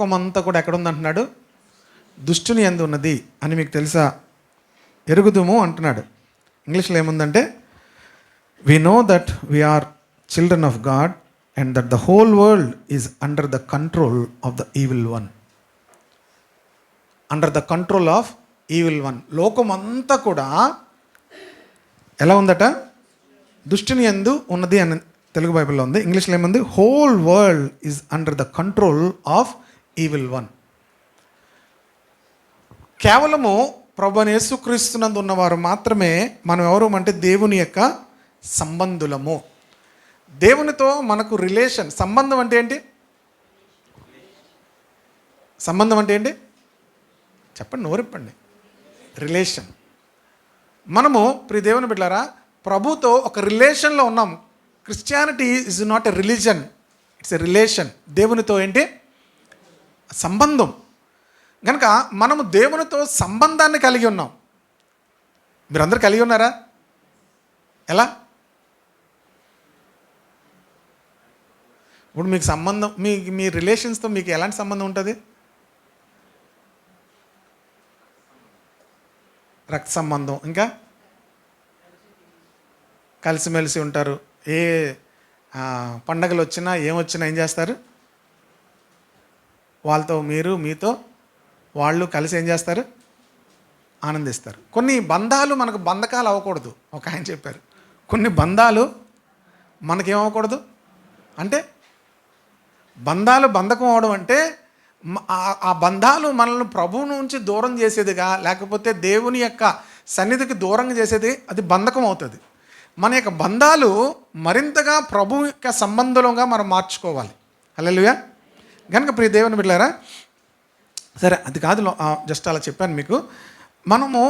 లోకమంతా కూడా ఎక్కడుందంటున్నాడు? దుష్టుని యందు ఉన్నది అని మీకు తెలుసా? ఎరుగుదుము అంటున్నాడు. ఇంగ్లీష్లో ఏముందంటే, we know that we are children of God and that the whole world is under the control of the evil one. Under the control of evil one. లోకమంతా కూడా ఎలా ఉందట? దుష్టుని యందు ఉన్నది అని తెలుగు బైబిల్లో ఉంది. ఇంగ్లీష్లో ఏముంది? Whole world is under the control of evil one. కేవలము ప్రభువైన యేసుక్రీస్తునందు ఉన్నవారు మాత్రమే మనం ఎవరు అంటే దేవుని యొక్క సంబంధులము. దేవునితో మనకు రిలేషన్. సంబంధం అంటే ఏంటి? సంబంధం అంటే ఏంటి? చెప్పండి, నోరిప్పండి. రిలేషన్. మనము ప్రియ దేవుని బిడ్డలారా ప్రభుతో ఒక రిలేషన్లో ఉన్నాం. Christianity is not a religion, it's a relation. దేవునితో ఏంటి? సంబంధం. కనుక మనము దేవునితో సంబంధాన్ని కలిగి ఉన్నాం. మీరందరూ కలిగి ఉన్నారా? ఎలా? ఇప్పుడు మీకు సంబంధం, మీ రిలేషన్స్తో మీకు ఎలాంటి సంబంధం ఉంటుంది? రక్త సంబంధం. ఇంకా కలిసిమెలిసి ఉంటారు. ఏ పండగలు వచ్చినా ఏమొచ్చినా ఏం చేస్తారు? వాళ్ళతో మీరు, మీతో వాళ్ళు కలిసి ఏం చేస్తారు? ఆనందిస్తారు. కొన్ని బంధాలు మనకు బంధకాలు అవ్వకూడదు. ఒక ఆయన చెప్పారు, కొన్ని బంధాలు మనకేమవ్వకూడదు అంటే, బంధాలు బంధకం అవడం అంటే ఆ బంధాలు మనల్ని ప్రభువు నుంచి దూరం చేసేదిగా, లేకపోతే దేవుని యొక్క సన్నిధికి దూరంగా చేసేది, అది బంధకం అవుతుంది. మన యొక్క బంధాలు మరింతగా ప్రభు యొక్క సంబంధంగా మనం మార్చుకోవాలి. హల్లెలూయా. కనుక ప్రియ దేవుని బిడ్డలారా, సరే అది కాదు, జస్ట్ అలా చెప్పాను మీకు. మనము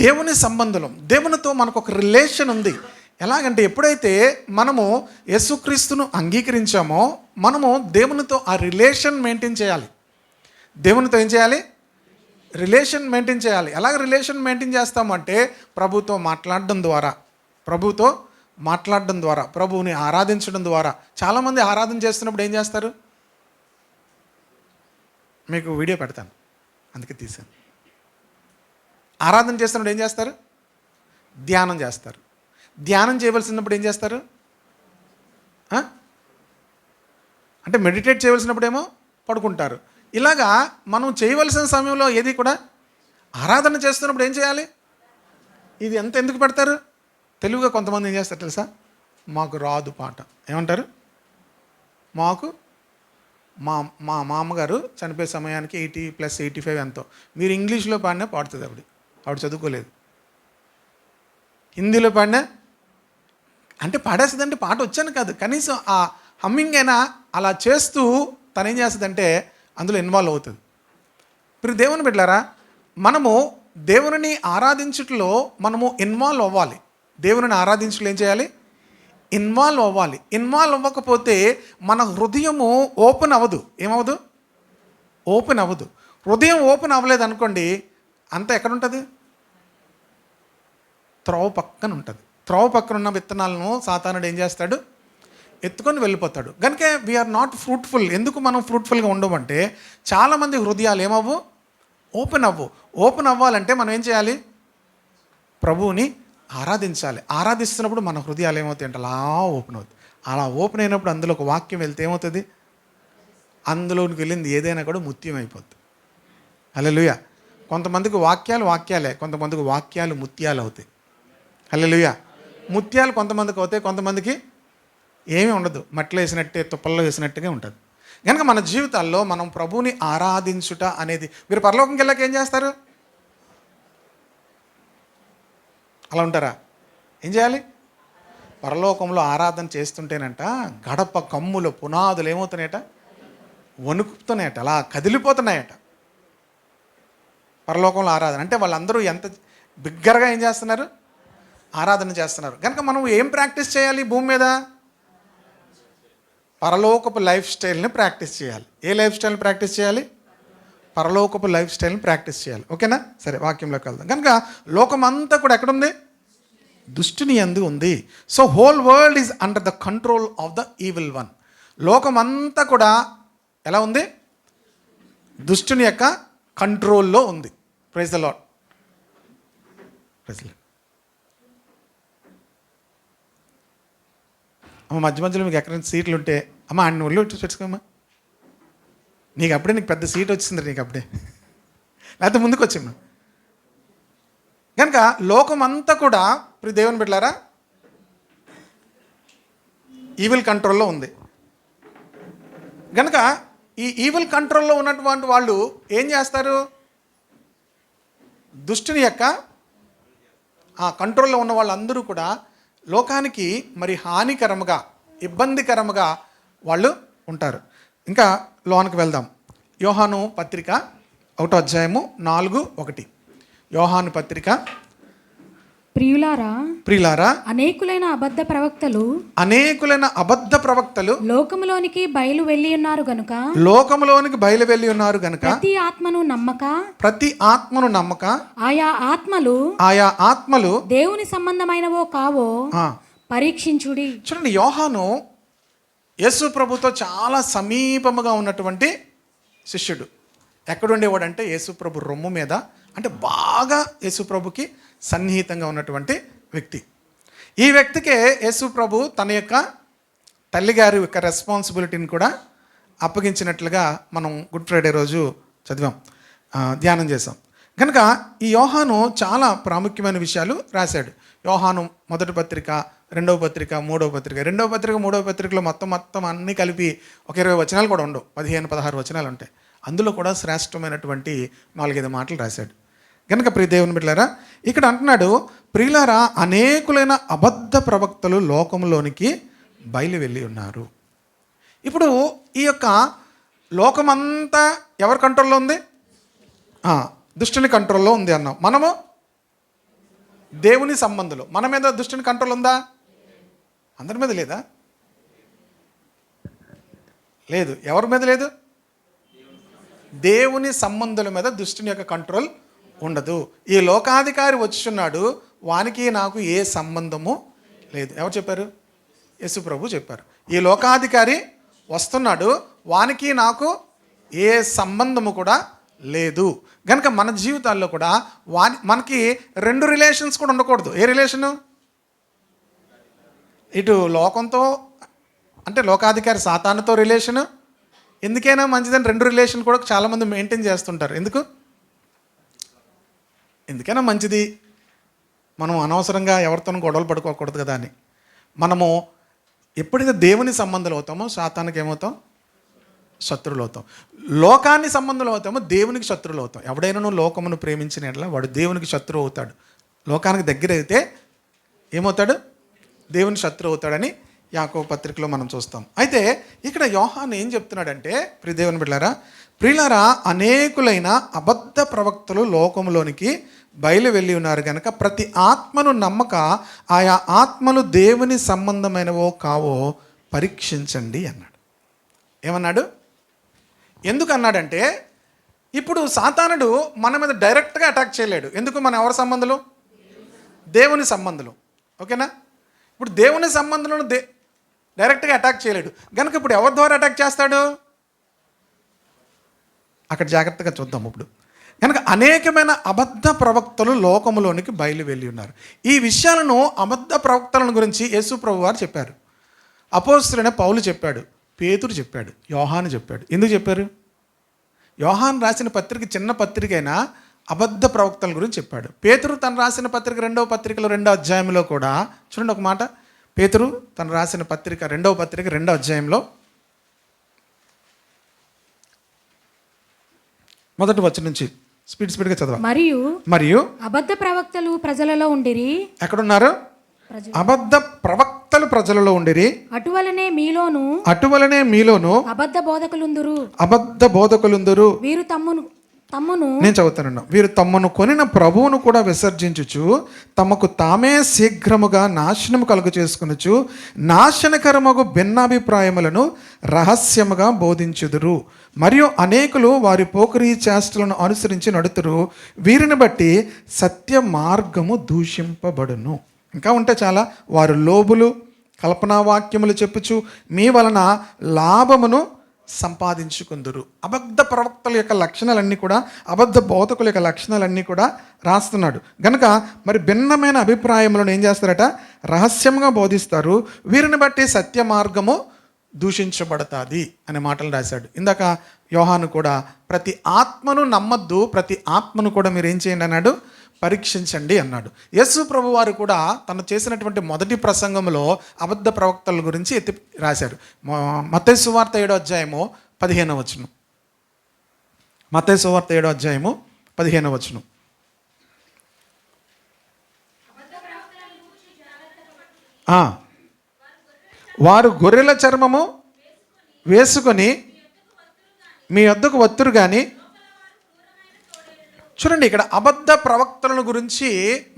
దేవుని సంబంధులం. దేవునితో మనకు ఒక రిలేషన్ ఉంది. ఎలాగంటే ఎప్పుడైతే మనము యేసుక్రీస్తును అంగీకరించామో మనము దేవునితో ఆ రిలేషన్ మెయింటైన్ చేయాలి. దేవునితో ఏం చేయాలి? రిలేషన్ మెయింటైన్ చేయాలి. ఎలాగ రిలేషన్ మెయింటైన్ చేస్తామంటే ప్రభుతో మాట్లాడడం ద్వారా, ప్రభువుని ఆరాధించడం ద్వారా. చాలామంది ఆరాధన చేస్తున్నప్పుడు ఏం చేస్తారు? మీకు వీడియో పెడతాను, అందుకే తీశాను. ఆరాధన చేస్తున్నప్పుడు ఏం చేస్తారు? ధ్యానం చేస్తారు. ధ్యానం చేయవలసినప్పుడు ఏం చేస్తారు? అంటే మెడిటేట్ చేయవలసినప్పుడు ఏమో పడుకుంటారు. ఇలాగా మనం చేయవలసిన సమయంలో ఏది కూడా ఆరాధన చేస్తున్నప్పుడు ఏం చేయాలి? ఇది ఎందుకు పెడతారు? తెలుగుగా కొంతమంది ఏం చేస్తారు తెలుసా? మాకు రాదు పాట. ఏమంటారు? మా మామగారు చనిపోయే సమయానికి 80 + 85 ఎంతో. మీరు ఇంగ్లీష్లో పాడినా పాడుతుంది ఆవిడ చదువుకోలేదు. హిందీలో పాడినా అంటే పాడేస్తుందంటే పాట వచ్చాను కాదు, కనీసం ఆ హమ్మింగ్ అయినా అలా చేస్తూ తను ఏం చేస్తుందంటే అందులో ఇన్వాల్వ్ అవుతుంది. ఇప్పుడు దేవుని బిడ్డలారా, మనము దేవుని ఆరాధించుటలో మనము ఇన్వాల్వ్ అవ్వాలి. దేవుని ఆరాధించుటలో ఏం చేయాలి? ఇన్వాల్వ్ అవ్వాలి. ఇన్వాల్వ్ అవ్వకపోతే మన హృదయము ఓపెన్ అవ్వదు. ఏమవ్వదు? ఓపెన్ అవ్వదు. హృదయం ఓపెన్ అవ్వలేదు అనుకోండి, అంతా ఎక్కడుంటుంది? త్రోవ పక్కన ఉంటుంది. త్రోవ పక్కన ఉన్న విత్తనాలను సాతానుడు ఏం చేస్తాడు? ఎత్తుకొని వెళ్ళిపోతాడు. కనుక వీఆర్ నాట్ ఫ్రూట్ఫుల్. ఎందుకు మనం ఫ్రూట్ఫుల్గా ఉండమంటే, చాలామంది హృదయాలు ఏమవ్వు? ఓపెన్ అవ్వు. ఓపెన్ అవ్వాలంటే మనం ఏం చేయాలి? ప్రభువుని ఆరాధించాలి. ఆరాధిస్తున్నప్పుడు మన హృదయాలు ఏమవుతాయి అంటే అలా ఓపెన్ అవుతుంది. అలా ఓపెన్ అయినప్పుడు అందులో ఒక వాక్యం వెళ్తే ఏమవుతుంది? అందులోనికి వెళ్ళింది ఏదైనా కూడా ముత్యం అయిపోద్ది. హల్లెలూయా. కొంతమందికి వాక్యాలే, కొంతమందికి వాక్యాలు ముత్యాలు అవుతాయి. హల్లెలూయా. ముత్యాలు కొంతమందికి అవుతాయి, కొంతమందికి ఏమీ ఉండదు. మట్టిలో వేసినట్టే, తుప్పల్లో వేసినట్టుగా ఉంటుంది. కనుక మన జీవితాల్లో మనం ప్రభువుని ఆరాధించుట అనేది, మీరు పరలోకంకి వెళ్ళాక ఏం చేస్తారు? అలా ఉంటారా? ఏం చేయాలి? పరలోకంలో ఆరాధన చేస్తుంటేనంట గడప కమ్ములు పునాదులు ఏమవుతున్నాయట? వణుకుతున్నాయట, అలా కదిలిపోతున్నాయట. పరలోకంలో ఆరాధన అంటే వాళ్ళందరూ ఎంత బిగ్గరగా ఏం చేస్తున్నారు? ఆరాధన చేస్తున్నారు. కనుక మనం ఏం ప్రాక్టీస్ చేయాలి భూమి మీద? పరలోకపు లైఫ్ స్టైల్ని ప్రాక్టీస్ చేయాలి. ఏ లైఫ్ స్టైల్ని ప్రాక్టీస్ చేయాలి? పరలోకపు లైఫ్ స్టైల్ని ప్రాక్టీస్ చేయాలి. ఓకేనా? సరే, వాక్యంలోకి వెళ్దాం. కనుక లోకమంతా కూడా ఎక్కడుంది? దుష్టుని యందు ఉంది. So whole world is under the control of the evil one. లోకమంతా కూడా ఎలా ఉంది? దుష్టుని యొక్క కంట్రోల్లో ఉంది. Praise the Lord. Praise the Lord. అమ్మ మధ్య మధ్యలో మీకు ఎక్కడైనా సీట్లు ఉంటే అమ్మ అన్ని ఒళ్ళు పెట్టుకోమ్మా, నీకు పెద్ద సీట్ వచ్చింది, నీకు అప్పుడే లేకపోతే ముందుకు వచ్చామ్మా. కనుక లోకమంతా కూడా ఇప్పుడు దేవుని బిడ్డలారా ఈవిల్ కంట్రోల్లో ఉంది. కనుక ఈ ఈవిల్ కంట్రోల్లో ఉన్నటువంటి వాళ్ళు ఏం చేస్తారు? దుష్టుని యొక్క కంట్రోల్లో ఉన్న వాళ్ళందరూ కూడా లోకానికి మరి హానికరముగా, ఇబ్బందికరముగా వాళ్ళు ఉంటారు. ఇంకా లోనికి వెళ్దాం. యోహాను పత్రిక 1వ అధ్యాయము 4:1. యోహాను పత్రిక. ప్రియులారా అనేకులైన అబద్ధ ప్రవక్తలు లోకములోనికి బయలు వెళ్ళి ఉన్నారు గనుక ప్రతి ఆత్మను నమ్మక ఆయా ఆత్మలు దేవుని సంబంధమైనవో కావో పరీక్షించుడి. చూడండి, యోహాను యేసు ప్రభుతో చాలా సమీపముగా ఉన్నటువంటి శిష్యుడు. ఎక్కడుండేవాడంటే యేసు ప్రభు రొమ్ము మీద, అంటే బాగా యేసు ప్రభుకి సన్నిహితంగా ఉన్నటువంటి వ్యక్తి. ఈ వ్యక్తికే యేసు ప్రభు తన యొక్క తల్లిగారి యొక్క రెస్పాన్సిబిలిటీని కూడా అప్పగించినట్లుగా మనం గుడ్ ఫ్రైడే రోజు చదివాం, ధ్యానం చేసాం. కనుక ఈ యోహాను చాలా ప్రాముఖ్యమైన విషయాలు రాశాడు. యోహాను 1వ పత్రిక, 2వ పత్రిక, 3వ పత్రిక. 2వ పత్రిక, 3వ పత్రికలో మొత్తం అన్నీ కలిపి ఒక 20 వచనాలు కూడా ఉండవు, 15-16 వచనాలు ఉంటాయి. అందులో కూడా శ్రేష్టమైనటువంటి 4-5 మాటలు రాశాడు. కనుక ప్రియ దేవుని బిడ్డలారా, ఇక్కడ అంటున్నాడు, ప్రియులారా అనేకులైన అబద్ధ ప్రవక్తలు లోకంలోనికి బయలు వెళ్ళి ఉన్నారు. ఇప్పుడు ఈ యొక్క లోకమంతా ఎవరి కంట్రోల్లో ఉంది? దుష్టుని కంట్రోల్లో ఉంది అన్నాం. మనము దేవుని సంబంధులు. మన మీద దుష్టుని కంట్రోల్ ఉందా? అందరి మీద లేదా? లేదు. ఎవరి మీద లేదు? దేవుని సంబంధుల మీద దుష్టుని యొక్క కంట్రోల్ ఉండదు. ఈ లోకాధికారి వచ్చుచున్నాడు, వానికి నాకు ఏ సంబంధము లేదు. ఎవరు చెప్పారు? యేసు ప్రభు చెప్పారు. ఈ లోకాధికారి వస్తున్నాడు, వానికి నాకు ఏ సంబంధము కూడా లేదు. కనుక మన జీవితాల్లో కూడా మనకి 2 రిలేషన్స్ కూడా ఉండకూడదు. ఏ రిలేషను? ఇటు లోకంతో, అంటే లోకాధికారి సాతానుతో రిలేషను. ఎందుకైనా మంచిదని 2 రిలేషన్ కూడా చాలామంది మెయింటైన్ చేస్తుంటారు. ఎందుకైనా మంచిది, మనం అనవసరంగా ఎవరితోనూ గొడవలు పడుకోకూడదు కదా అని. మనము ఎప్పుడైతే దేవుని సంబంధాలు అవుతామో సాతానికి ఏమవుతాం? శత్రువులు అవుతాం. లోకాన్ని సంబంధులు అవుతామో దేవునికి శత్రువులు అవుతాం. ఎవడైనా లోకమును ప్రేమించిన ఎడల వాడు దేవునికి శత్రువు అవుతాడు. లోకానికి దగ్గర అయితే ఏమవుతాడు? దేవుని శత్రువు అవుతాడని యాకోబు పత్రికలో మనం చూస్తాం. అయితే ఇక్కడ యోహాను ఏం చెప్తున్నాడంటే, ప్రియ దేవుని బిడ్డలారా, ప్రియులారా అనేకులైన అబద్ధ ప్రవక్తలు లోకంలోనికి బయలు వెళ్ళి ఉన్నారు కనుక ప్రతి ఆత్మను నమ్మక ఆయా ఆత్మలు దేవుని సంబంధమైనవో కావో పరీక్షించండి అన్నాడు. ఏమన్నాడు? ఎందుకు అన్నాడంటే, ఇప్పుడు సాతానుడు మన మీద డైరెక్ట్గా అటాక్ చేయలేడు. ఎందుకు? మన ఎవరి సంబంధులు? దేవుని సంబంధులు. ఓకేనా? ఇప్పుడు దేవుని సంబంధులను డైరెక్ట్గా అటాక్ చేయలేడు కనుక ఇప్పుడు ఎవరి ద్వారా అటాక్ చేస్తాడు? అక్కడ జాగ్రత్తగా చూద్దాం. ఇప్పుడు కనుక అనేకమైన అబద్ధ ప్రవక్తలు లోకములోనికి బయలు వెళ్ళి ఉన్నారు. ఈ విషయాలను, అబద్ధ ప్రవక్తలను గురించి యేసు ప్రభు వారు చెప్పారు. అపోస్తలుడైన పౌలు చెప్పాడు, పేతురు చెప్పాడు, యోహాను చెప్పాడు. ఎందుకు చెప్పారు? యోహాను రాసిన పత్రిక చిన్న పత్రిక అయినా అబద్ధ ప్రవక్తల గురించి చెప్పాడు. పేతురు తను రాసిన పత్రిక 2వ పత్రికలో 2వ అధ్యాయంలో కూడా చూడండి ఒక మాట. పేతురు తను రాసిన పత్రిక 2వ పత్రిక 2వ అధ్యాయంలో 1వ వచనం నుంచి స్పీడ్గా చదవ. మరియు అబద్ధ ప్రవక్తలు ప్రజలలో ఉండిరి. ఎక్కడున్నారు? అబద్ధ ప్రవక్తలు ప్రజలలో ఉండిరి. అటువలనే మీలోను అబద్ధ బోధకులుందురు. వీరు తమ్మును నేను చదువుతాను. వీరు తమ్మును కొనిన ప్రభువును కూడా విసర్జించుచు తమకు తామే శీఘ్రముగా నాశనము కలుగు చేసుకొనుచు నాశనకరమగు భిన్నాభిప్రాయములను రహస్యముగా బోధించుదురు. మరియు అనేకులు వారి పోకిరీ చేష్టలను అనుసరించి నడుతురు. వీరిని బట్టి సత్య మార్గము దూషింపబడును. ఇంకా ఉంటే చాలా. వారు లోబులు, కల్పనా వాక్యములు చెప్పుచు మీ వలన లాభమును సంపాదించుకుందురు. అబద్ధ ప్రవక్తల యొక్క లక్షణాలన్నీ కూడా, అబద్ధ బోధకుల యొక్క లక్షణాలన్నీ కూడా రాస్తున్నాడు. గనుక మరి భిన్నమైన అభిప్రాయములను ఏం చేస్తారట? రహస్యంగా బోధిస్తారు. వీరిని బట్టి సత్య మార్గము దూషించబడతాది అనే మాటలు రాశాడు. ఇందాక యోహాను కూడా ప్రతి ఆత్మను నమ్మద్దు, ప్రతి ఆత్మను కూడా మీరు ఏం చేయండి అన్నాడు? పరీక్షించండి అన్నాడు. యేసు ప్రభు వారు కూడా తను చేసినటువంటి మొదటి ప్రసంగంలో అబద్ధ ప్రవక్తల గురించి ఎత్తి రాశారు. మత్తయి సువార్త 7వ అధ్యాయము 15వ వచనం. మత్తయి సువార్త 7వ అధ్యాయము 15వ వచనం. వారు గొర్రెల చర్మము వేసుకొని మీ వద్దకు వత్తురు కానీ. చూడండి, ఇక్కడ అబద్ధ ప్రవక్తలను గురించి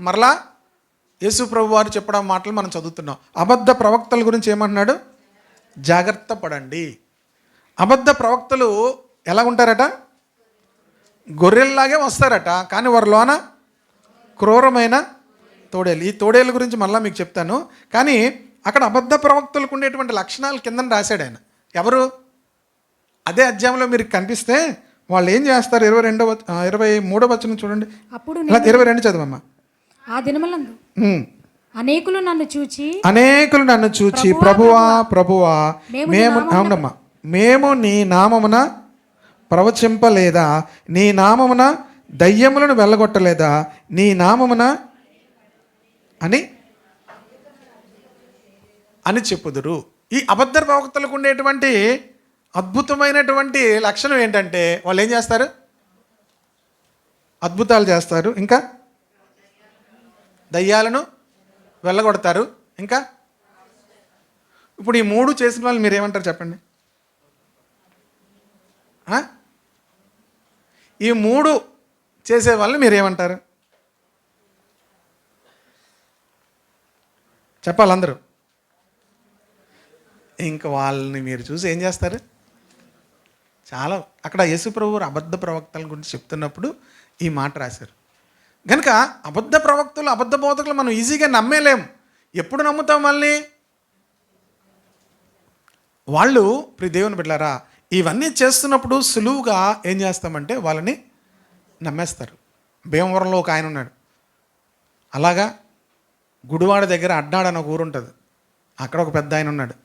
మరలా యేసు ప్రభు వారు చెప్పడం మాటలు మనం చదువుతున్నాం. అబద్ధ ప్రవక్తల గురించి ఏమంటున్నాడు? జాగ్రత్త పడండి. అబద్ధ ప్రవక్తలు ఎలా ఉంటారట? గొర్రెల్లాగే వస్తారట, కానీ వారి లోన క్రూరమైన తోడేలు. ఈ తోడేళ్ళ గురించి మళ్ళీ మీకు చెప్తాను. కానీ అక్కడ అబద్ధ ప్రవక్తలకు ఉండేటువంటి లక్షణాలు కింద రాశాడు ఆయన. ఎవరు? అదే అధ్యాయంలో మీరు కనిపిస్తే వాళ్ళు ఏం చేస్తారు? 23వ వచనం చూడండి. అప్పుడు 22 చదవమ్మా. ఆ దినములందు అనేకులు నన్ను చూచి ప్రభువా మేము నీ నామమున ప్రవచింపలేదా? నీ నామమున దయ్యములను వెళ్ళగొట్టలేదా? నీ నామమున అని చెప్పుదురు. ఈ అబద్ధ ప్రవక్తలకు ఉండేటువంటి అద్భుతమైనటువంటి లక్షణం ఏంటంటే వాళ్ళు ఏం చేస్తారు? అద్భుతాలు చేస్తారు, ఇంకా దయ్యాలను వెళ్ళగొడతారు, ఇంకా ఇప్పుడు ఈ 3 చేసిన వాళ్ళు మీరు ఏమంటారు చెప్పండి? ఈ 3 చేసే వాళ్ళని మీరు ఏమంటారు? చెప్పాలి అందరూ. ఇంకా వాళ్ళని మీరు చూసి ఏం చేస్తారు? చాలా అక్కడ యేసు ప్రభు అబద్ధ ప్రవక్తల గురించి చెప్తున్నప్పుడు ఈ మాట రాశారు. కనుక అబద్ధ ప్రవక్తలు, అబద్ధ బోధకులు మనం ఈజీగా నమ్మేలేం. ఎప్పుడు నమ్ముతాం వాళ్ళని? వాళ్ళు దేవుని బిడ్డలారా ఇవన్నీ చేస్తున్నప్పుడు సులువుగా ఏం చేస్తామంటే వాళ్ళని నమ్మేస్తారు. భీమవరంలో ఒక ఆయన ఉన్నాడు. అలాగా గుడివాడ దగ్గర అడ్డాడు అని ఒక ఊరు ఉంటుంది. అక్కడ ఒక పెద్ద ఆయన ఉన్నాడు.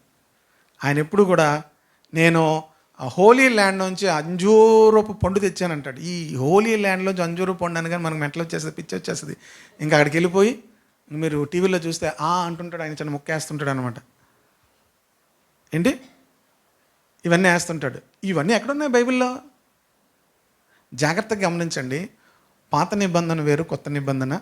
ఆయన ఎప్పుడు కూడా నేను హోలీ ల్యాండ్ నుంచి అంజూరపు పండు తెచ్చానంటాడు. ఈ హోలీ ల్యాండ్లోంచి అంజూరపు పండు అని కానీ మనకు మెంటలు వచ్చేస్తుంది, పిచ్చి వచ్చేస్తుంది. ఇంకా అక్కడికి వెళ్ళిపోయి మీరు టీవీలో చూస్తే అంటుంటాడు. ఆయన చిన్న ముక్క వేస్తుంటాడు అనమాట. ఏంటి ఇవన్నీ వేస్తుంటాడు. ఇవన్నీ ఎక్కడున్నాయి బైబిల్లో? జాగ్రత్తగా గమనించండి. పాత నిబంధన వేరు, కొత్త నిబంధన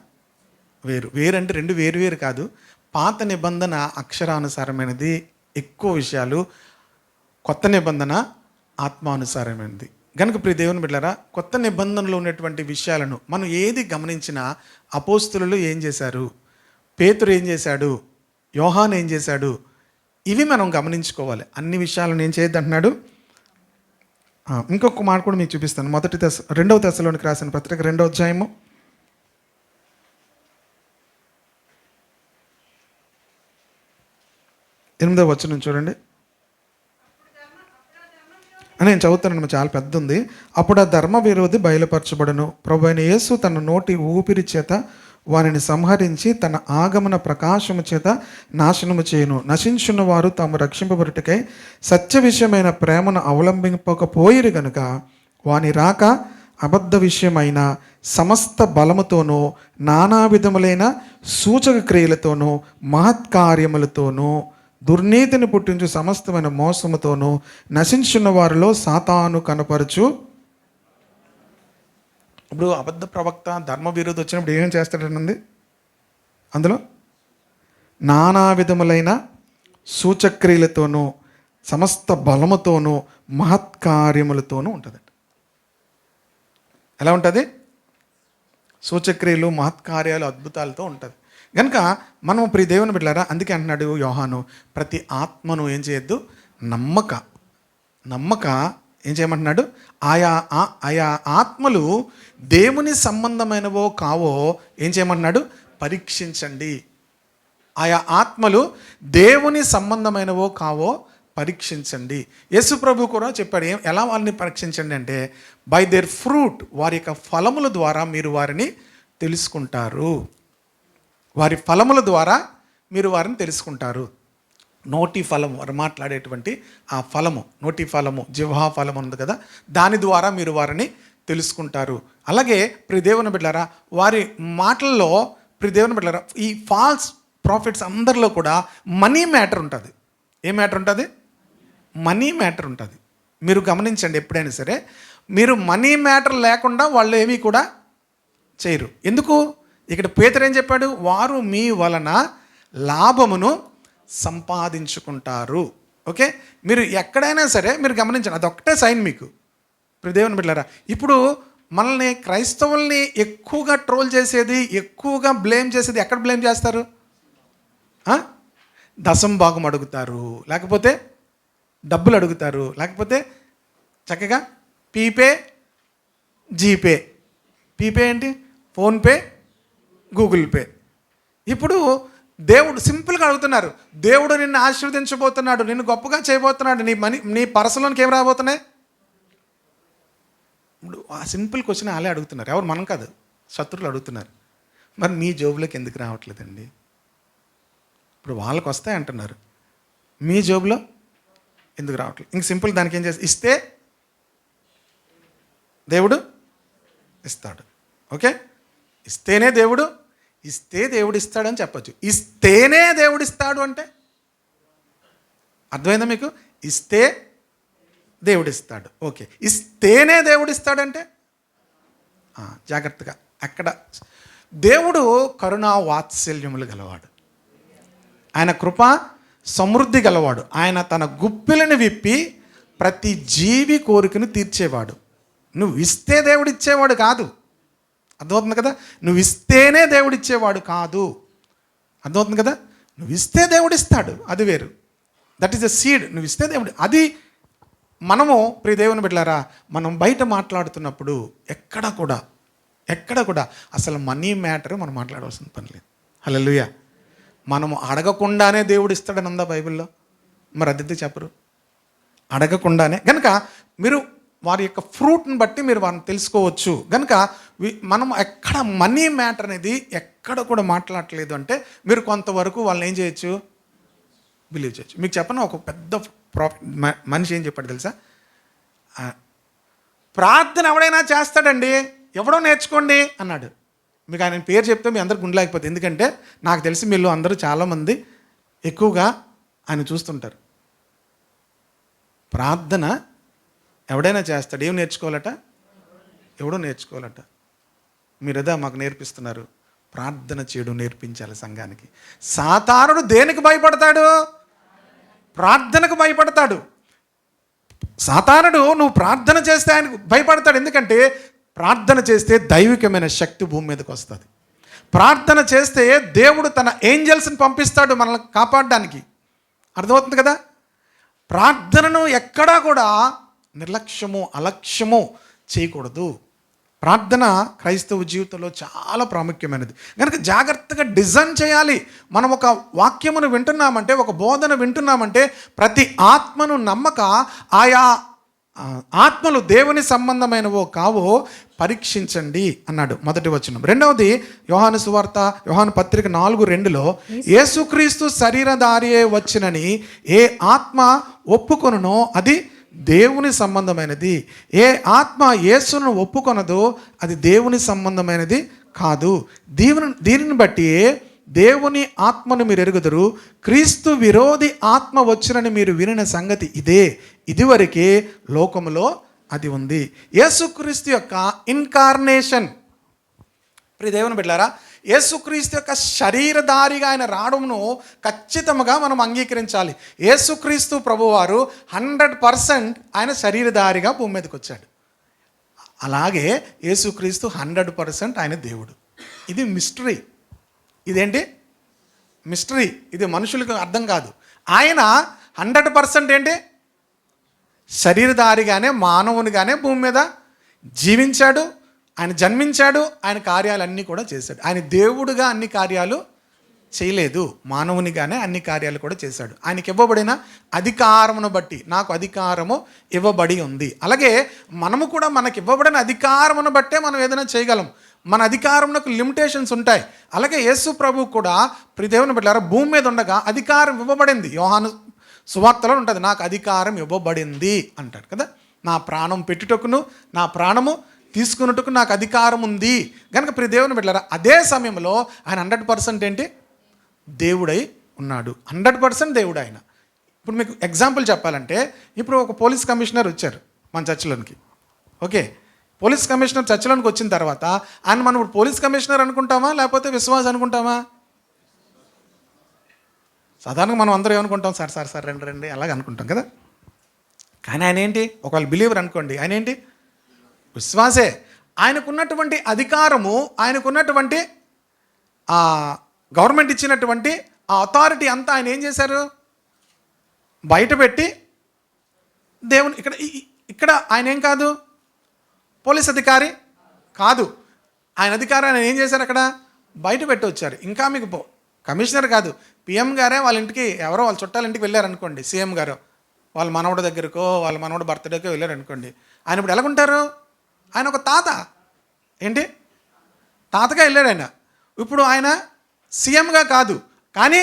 వేరు. వేరంటే 2 వేరు కాదు. పాత నిబంధన అక్షరానుసారమైనది, ఎక్కువ విషయాలు. కొత్త నిబంధన ఆత్మానుసారమైనది. కనుక దేవుని బిడ్డలారా కొత్త నిబంధనలో ఉన్నటువంటి విషయాలను మనం ఏది గమనించినా అపోస్తులు ఏం చేశారు, పేతురు ఏం చేశాడు, యోహాను ఏం చేశాడు, ఇవి మనం గమనించుకోవాలి. అన్ని విషయాలను ఏం చేయొద్దంటున్నాడు. ఇంకొక మాట కూడా మీకు చూపిస్తాను. 2వ దశలోనికి రాసిన పత్రిక 2వ అధ్యాయము 8వ వచనం చూడండి. నేను చదువుతాను, చాలా పెద్ద ఉంది. అప్పుడు ఆ ధర్మ విరోధి బయలుపరచబడును. ప్రభువైన యేసు తన నోటి ఊపిరి చేత వారిని సంహరించి తన ఆగమన ప్రకాశము చేత నాశనము చేయును. నశించున్న వారు తాము రక్షింపబడుటకై సత్య విషయమైన ప్రేమను అవలంబింపకపోయిరు గనుక వాని రాక అబద్ధ విషయమైన సమస్త బలముతోనూ నానా విధములైన సూచక క్రియలతోనూ మహత్కార్యములతోనూ దుర్నీతిని పుట్టించు సమస్తమైన మోసముతోనూ నశించున్న వారిలో సాతాను కనపరచు. ఇప్పుడు అబద్ధ ప్రవక్త ధర్మ విరోధి వచ్చినప్పుడు ఏం చేస్తాడనండి? అందులో నానా విధములైన సూచక్రియలతోనూ సమస్త బలముతోనూ మహత్కార్యములతోనూ ఉంటుంది. ఎలా ఉంటుంది? సూచక్రియలు, మహత్కార్యాలు, అద్భుతాలతో ఉంటుంది. కనుక మనం దేవుని బిడ్డలారా అందుకే అంటున్నాడు యోహాను, ప్రతి ఆత్మను ఏం చేయొద్దు? నమ్మక ఏం చేయమంటున్నాడు? ఆయా ఆత్మలు దేవుని సంబంధమైనవో కావో ఏం చేయమంటున్నాడు? పరీక్షించండి. ఆయా ఆత్మలు దేవుని సంబంధమైనవో కావో పరీక్షించండి. యేసు ప్రభు కూడా చెప్పాడు, ఎలా వాళ్ళని పరీక్షించండి అంటే, బై దేర్ ఫ్రూట్, వారి యొక్క ఫలముల ద్వారా మీరు వారిని తెలుసుకుంటారు. వారి ఫలముల ద్వారా మీరు వారిని తెలుసుకుంటారు. నోటి ఫలము, వారు మాట్లాడేటువంటి ఆ ఫలము, నోటి ఫలము, జిహ్వా ఫలము ఉంది కదా, దాని ద్వారా మీరు వారిని తెలుసుకుంటారు. అలాగే ప్రియ దేవుని బిడ్డలారా, వారి మాటల్లో ప్రియ దేవుని బిడ్డలారా, ఈ ఫాల్స్ ప్రాఫిట్స్ అందరిలో కూడా మనీ మ్యాటర్ ఉంటుంది. ఏ మ్యాటర్ ఉంటుంది? మనీ మ్యాటర్ ఉంటుంది. మీరు గమనించండి, ఎప్పుడైనా సరే మీరు మనీ మ్యాటర్ లేకుండా వాళ్ళు ఏమీ కూడా చేయరు. ఎందుకు? ఇక్కడ పేతురు ఏం చెప్పాడు? వారు మీ వలన లాభమును సంపాదించుకుంటారు. ఓకే, మీరు ఎక్కడైనా సరే మీరు గమనించండి, అదొక్కటే సైన్ మీకు. ఇప్పుడు దేవుని బిడ్డలారా, ఇప్పుడు మనల్ని క్రైస్తవుల్ని ఎక్కువగా ట్రోల్ చేసేది, ఎక్కువగా బ్లేమ్ చేసేది ఎక్కడ బ్లేమ్ చేస్తారు? దశం భాగం అడుగుతారు, లేకపోతే డబ్బులు అడుగుతారు, లేకపోతే చక్కగా పీపే, జీపే. పీపే ఏంటి? PhonePe, Google pay. ఇప్పుడు దేవుడు సింపుల్గా అడుగుతున్నారు, దేవుడు నిన్ను ఆశీర్వదించబోతున్నాడు, నిన్ను గొప్పగా చేయబోతున్నాడు, నీ పర్సలోనికి ఏం రాబోతున్నాయి? ఇప్పుడు ఆ సింపుల్ క్వశ్చన్ వాళ్ళే అడుగుతున్నారు. ఎవరు? మనం కాదు, శత్రువులు అడుగుతున్నారు. మరి మీ జోబులోకి ఎందుకు రావట్లేదండి? ఇప్పుడు వాళ్ళకి వస్తాయి అంటున్నారు, మీ జోబులో ఎందుకు రావట్లేదు? ఇంక సింపుల్, దానికి ఏం చేస్తారు? ఇస్తే దేవుడు ఇస్తాడు. ఓకే, ఇస్తేనే దేవుడు ఇస్తాడని చెప్పచ్చు. ఇస్తేనే దేవుడు ఇస్తాడు అంటే అర్థమైందా మీకు? ఇస్తే దేవుడు ఇస్తాడు. ఓకే, ఇస్తేనే దేవుడు ఇస్తాడంటే జాగ్రత్తగా, అక్కడ దేవుడు కరుణా వాత్సల్యములు గలవాడు, ఆయన కృప సమృద్ధి గలవాడు, ఆయన తన గుప్పిలను విప్పి ప్రతి జీవి కోరికను తీర్చేవాడు. నువ్వు ఇస్తే దేవుడు ఇచ్చేవాడు కాదు. అర్థమవుతుంది కదా? నువ్వు ఇస్తేనే దేవుడు ఇచ్చేవాడు కాదు. అర్థమవుతుంది కదా? నువ్వు ఇస్తే దేవుడు ఇస్తాడు, అది వేరు. That is the seed. నువ్వు ఇస్తే దేవుడు, అది మనము ప్రియ దేవుని బిడ్డలారా, మనం బయట మాట్లాడుతున్నప్పుడు ఎక్కడ కూడా అసలు మనీ మ్యాటర్ మనం మాట్లాడవలసిన పని లేదు. హల్లెలూయా. మనము అడగకుండానే దేవుడు ఇస్తాడని ఉందా బైబిల్లో? మరి అది చెప్పరు. అడగకుండానే కనుక మీరు వారి యొక్క ఫ్రూట్ని బట్టి మీరు వారిని తెలుసుకోవచ్చు. కనుక మనం ఎక్కడ మనీ మ్యాటర్ అనేది ఎక్కడ కూడా మాట్లాడట్లేదు అంటే మీరు కొంతవరకు వాళ్ళని ఏం చేయొచ్చు? బిలీవ్ చేయొచ్చు. మీకు చెప్పను, ఒక పెద్ద మనిషి ఏం చెప్పాడు తెలుసా? ప్రార్థన ఎవడైనా చేస్తాడండి, ఎవడో నేర్చుకోండి అన్నాడు. మీకు ఆయన పేరు చెప్తే మీ అందరు గుండెలేకపోతే, ఎందుకంటే నాకు తెలిసి మీరు అందరూ చాలామంది ఎక్కువగా ఆయన చూస్తుంటారు. ప్రార్థన ఎవడైనా చేస్తాడు, ఏం నేర్చుకోవాలట? ఎవడో నేర్చుకోవాలట. మీరేదా మాకు నేర్పిస్తున్నారు, ప్రార్థన చేయడం నేర్పించాలి సంఘానికి. సాతానుడు దేనికి భయపడతాడు? ప్రార్థనకు భయపడతాడు. సాతానుడు నువ్వు ప్రార్థన చేస్తే ఆయనకు భయపడతాడు. ఎందుకంటే ప్రార్థన చేస్తే దైవికమైన శక్తి భూమి మీదకి వస్తుంది. ప్రార్థన చేస్తే దేవుడు తన ఏంజల్స్ని పంపిస్తాడు మనల్ని కాపాడడానికి. అర్థమవుతుంది కదా? ప్రార్థనను ఎక్కడా కూడా నిర్లక్ష్యము, అలక్ష్యము చేయకూడదు. ప్రార్థన క్రైస్తవ జీవితంలో చాలా ప్రాముఖ్యమైనది. కనుక జాగ్రత్తగా డిజైన్ చేయాలి. మనం ఒక వాక్యమును వింటున్నామంటే, ఒక బోధన వింటున్నామంటే, ప్రతి ఆత్మను నమ్మక ఆయా ఆత్మలు దేవుని సంబంధమైనవో కావో పరీక్షించండి అన్నాడు. మొదటి వచనం. రెండవది యోహాను సువార్త, యోహాను పత్రిక 4:2 యేసుక్రీస్తు శరీరధారియే వచ్చినని ఏ ఆత్మ ఒప్పుకొనునో అది దేవుని సంబంధమైనది, ఏ ఆత్మ యేసును ఒప్పుకొనదో అది దేవుని సంబంధమైనది కాదు. దీనిని బట్టి దేవుని ఆత్మను మీరు ఎరుగుదురు, క్రీస్తు విరోధి ఆత్మ వచ్చినని మీరు వినిన సంగతి ఇదే, ఇదివరకే లోకములో అది ఉంది. యేసుక్రీస్తు యొక్క ఇన్కార్నేషన్. ప్రియ దేవుని బిడ్డలారా, యేసుక్రీస్తు యొక్క శరీరధారిగా ఆయన రావడంను ఖచ్చితంగా మనం అంగీకరించాలి. యేసుక్రీస్తు ప్రభువారు 100% ఆయన శరీరధారిగా భూమి మీదకి వచ్చాడు. అలాగే యేసుక్రీస్తు 100% ఆయన దేవుడు. ఇది మిస్టరీ. ఇదేంటి మిస్టరీ? ఇది మనుషులకు అర్థం కాదు. ఆయన 100% ఏంటి? శరీరధారిగానే, మానవునిగానే భూమి మీద జీవించాడు, ఆయన జన్మించాడు, ఆయన కార్యాలన్నీ కూడా చేశాడు. ఆయన దేవుడుగా అన్ని కార్యాలు చేయలేదు, మానవునిగానే అన్ని కార్యాలు కూడా చేశాడు. ఆయనకి ఇవ్వబడిన అధికారమును బట్టి నాకు అధికారము ఇవ్వబడి ఉంది. అలాగే మనము కూడా మనకి ఇవ్వబడిన అధికారమును బట్టే మనం ఏదైనా చేయగలం. మన అధికారమునకు లిమిటేషన్స్ ఉంటాయి. అలాగే యేసు ప్రభు కూడా దేవుని బిడ్డలారా భూమి మీద ఉండగా అధికారం ఇవ్వబడింది. యోహాను సువార్తలో ఉంటుంది, నాకు అధికారం ఇవ్వబడింది అంటాడు కదా. నా ప్రాణం పెట్టుటకును నా ప్రాణము తీసుకున్నట్టుకు నాకు అధికారం ఉంది కనుక దేవుని బిడ్డలారా అదే సమయంలో ఆయన 100% ఏంటి, దేవుడై ఉన్నాడు. 100% దేవుడు ఆయన. ఇప్పుడు మీకు ఎగ్జాంపుల్ చెప్పాలంటే, ఇప్పుడు ఒక పోలీస్ కమిషనర్ వచ్చారు మన చర్చిలోనికి. ఓకే, పోలీస్ కమిషనర్ చర్చిలోనికి వచ్చిన తర్వాత ఆయన మనం ఇప్పుడు పోలీస్ కమిషనర్ అనుకుంటామా లేకపోతే విశ్వాస అనుకుంటామా? సాధారణంగా మనం అందరూ ఏమనుకుంటాం, సార్ రండి అలాగ అనుకుంటాం కదా. కానీ ఆయన ఏంటి, ఒకవేళ బిలీవర్ అనుకోండి, ఆయన ఏంటి, విశ్వాసే. ఆయనకున్నటువంటి అధికారము, ఆయనకున్నటువంటి గవర్నమెంట్ ఇచ్చినటువంటి ఆ అథారిటీ అంతా ఆయన ఏం చేశారు, బయట పెట్టి దేవుని ఇక్కడ ఆయన ఏం కాదు, పోలీస్ అధికారి కాదు. ఆయన అధికారాన్ని ఆయన ఏం చేశారు, అక్కడ బయట పెట్టి వచ్చారు. ఇంకా మీకు కమిషనర్ కాదు, పిఎం గారే వాళ్ళ ఇంటికి ఎవరో వాళ్ళ చుట్టాల ఇంటికి వెళ్ళారనుకోండి, సీఎం గారు వాళ్ళ మనవడి దగ్గరకో వాళ్ళ మనవడి బర్త్డేకో వెళ్ళారనుకోండి, ఆయన ఇప్పుడు ఎలాగుంటారు, ఆయన ఒక తాత, ఏంటి తాతగా వెళ్ళాడు ఆయన. ఇప్పుడు ఆయన సీఎంగా కాదు కానీ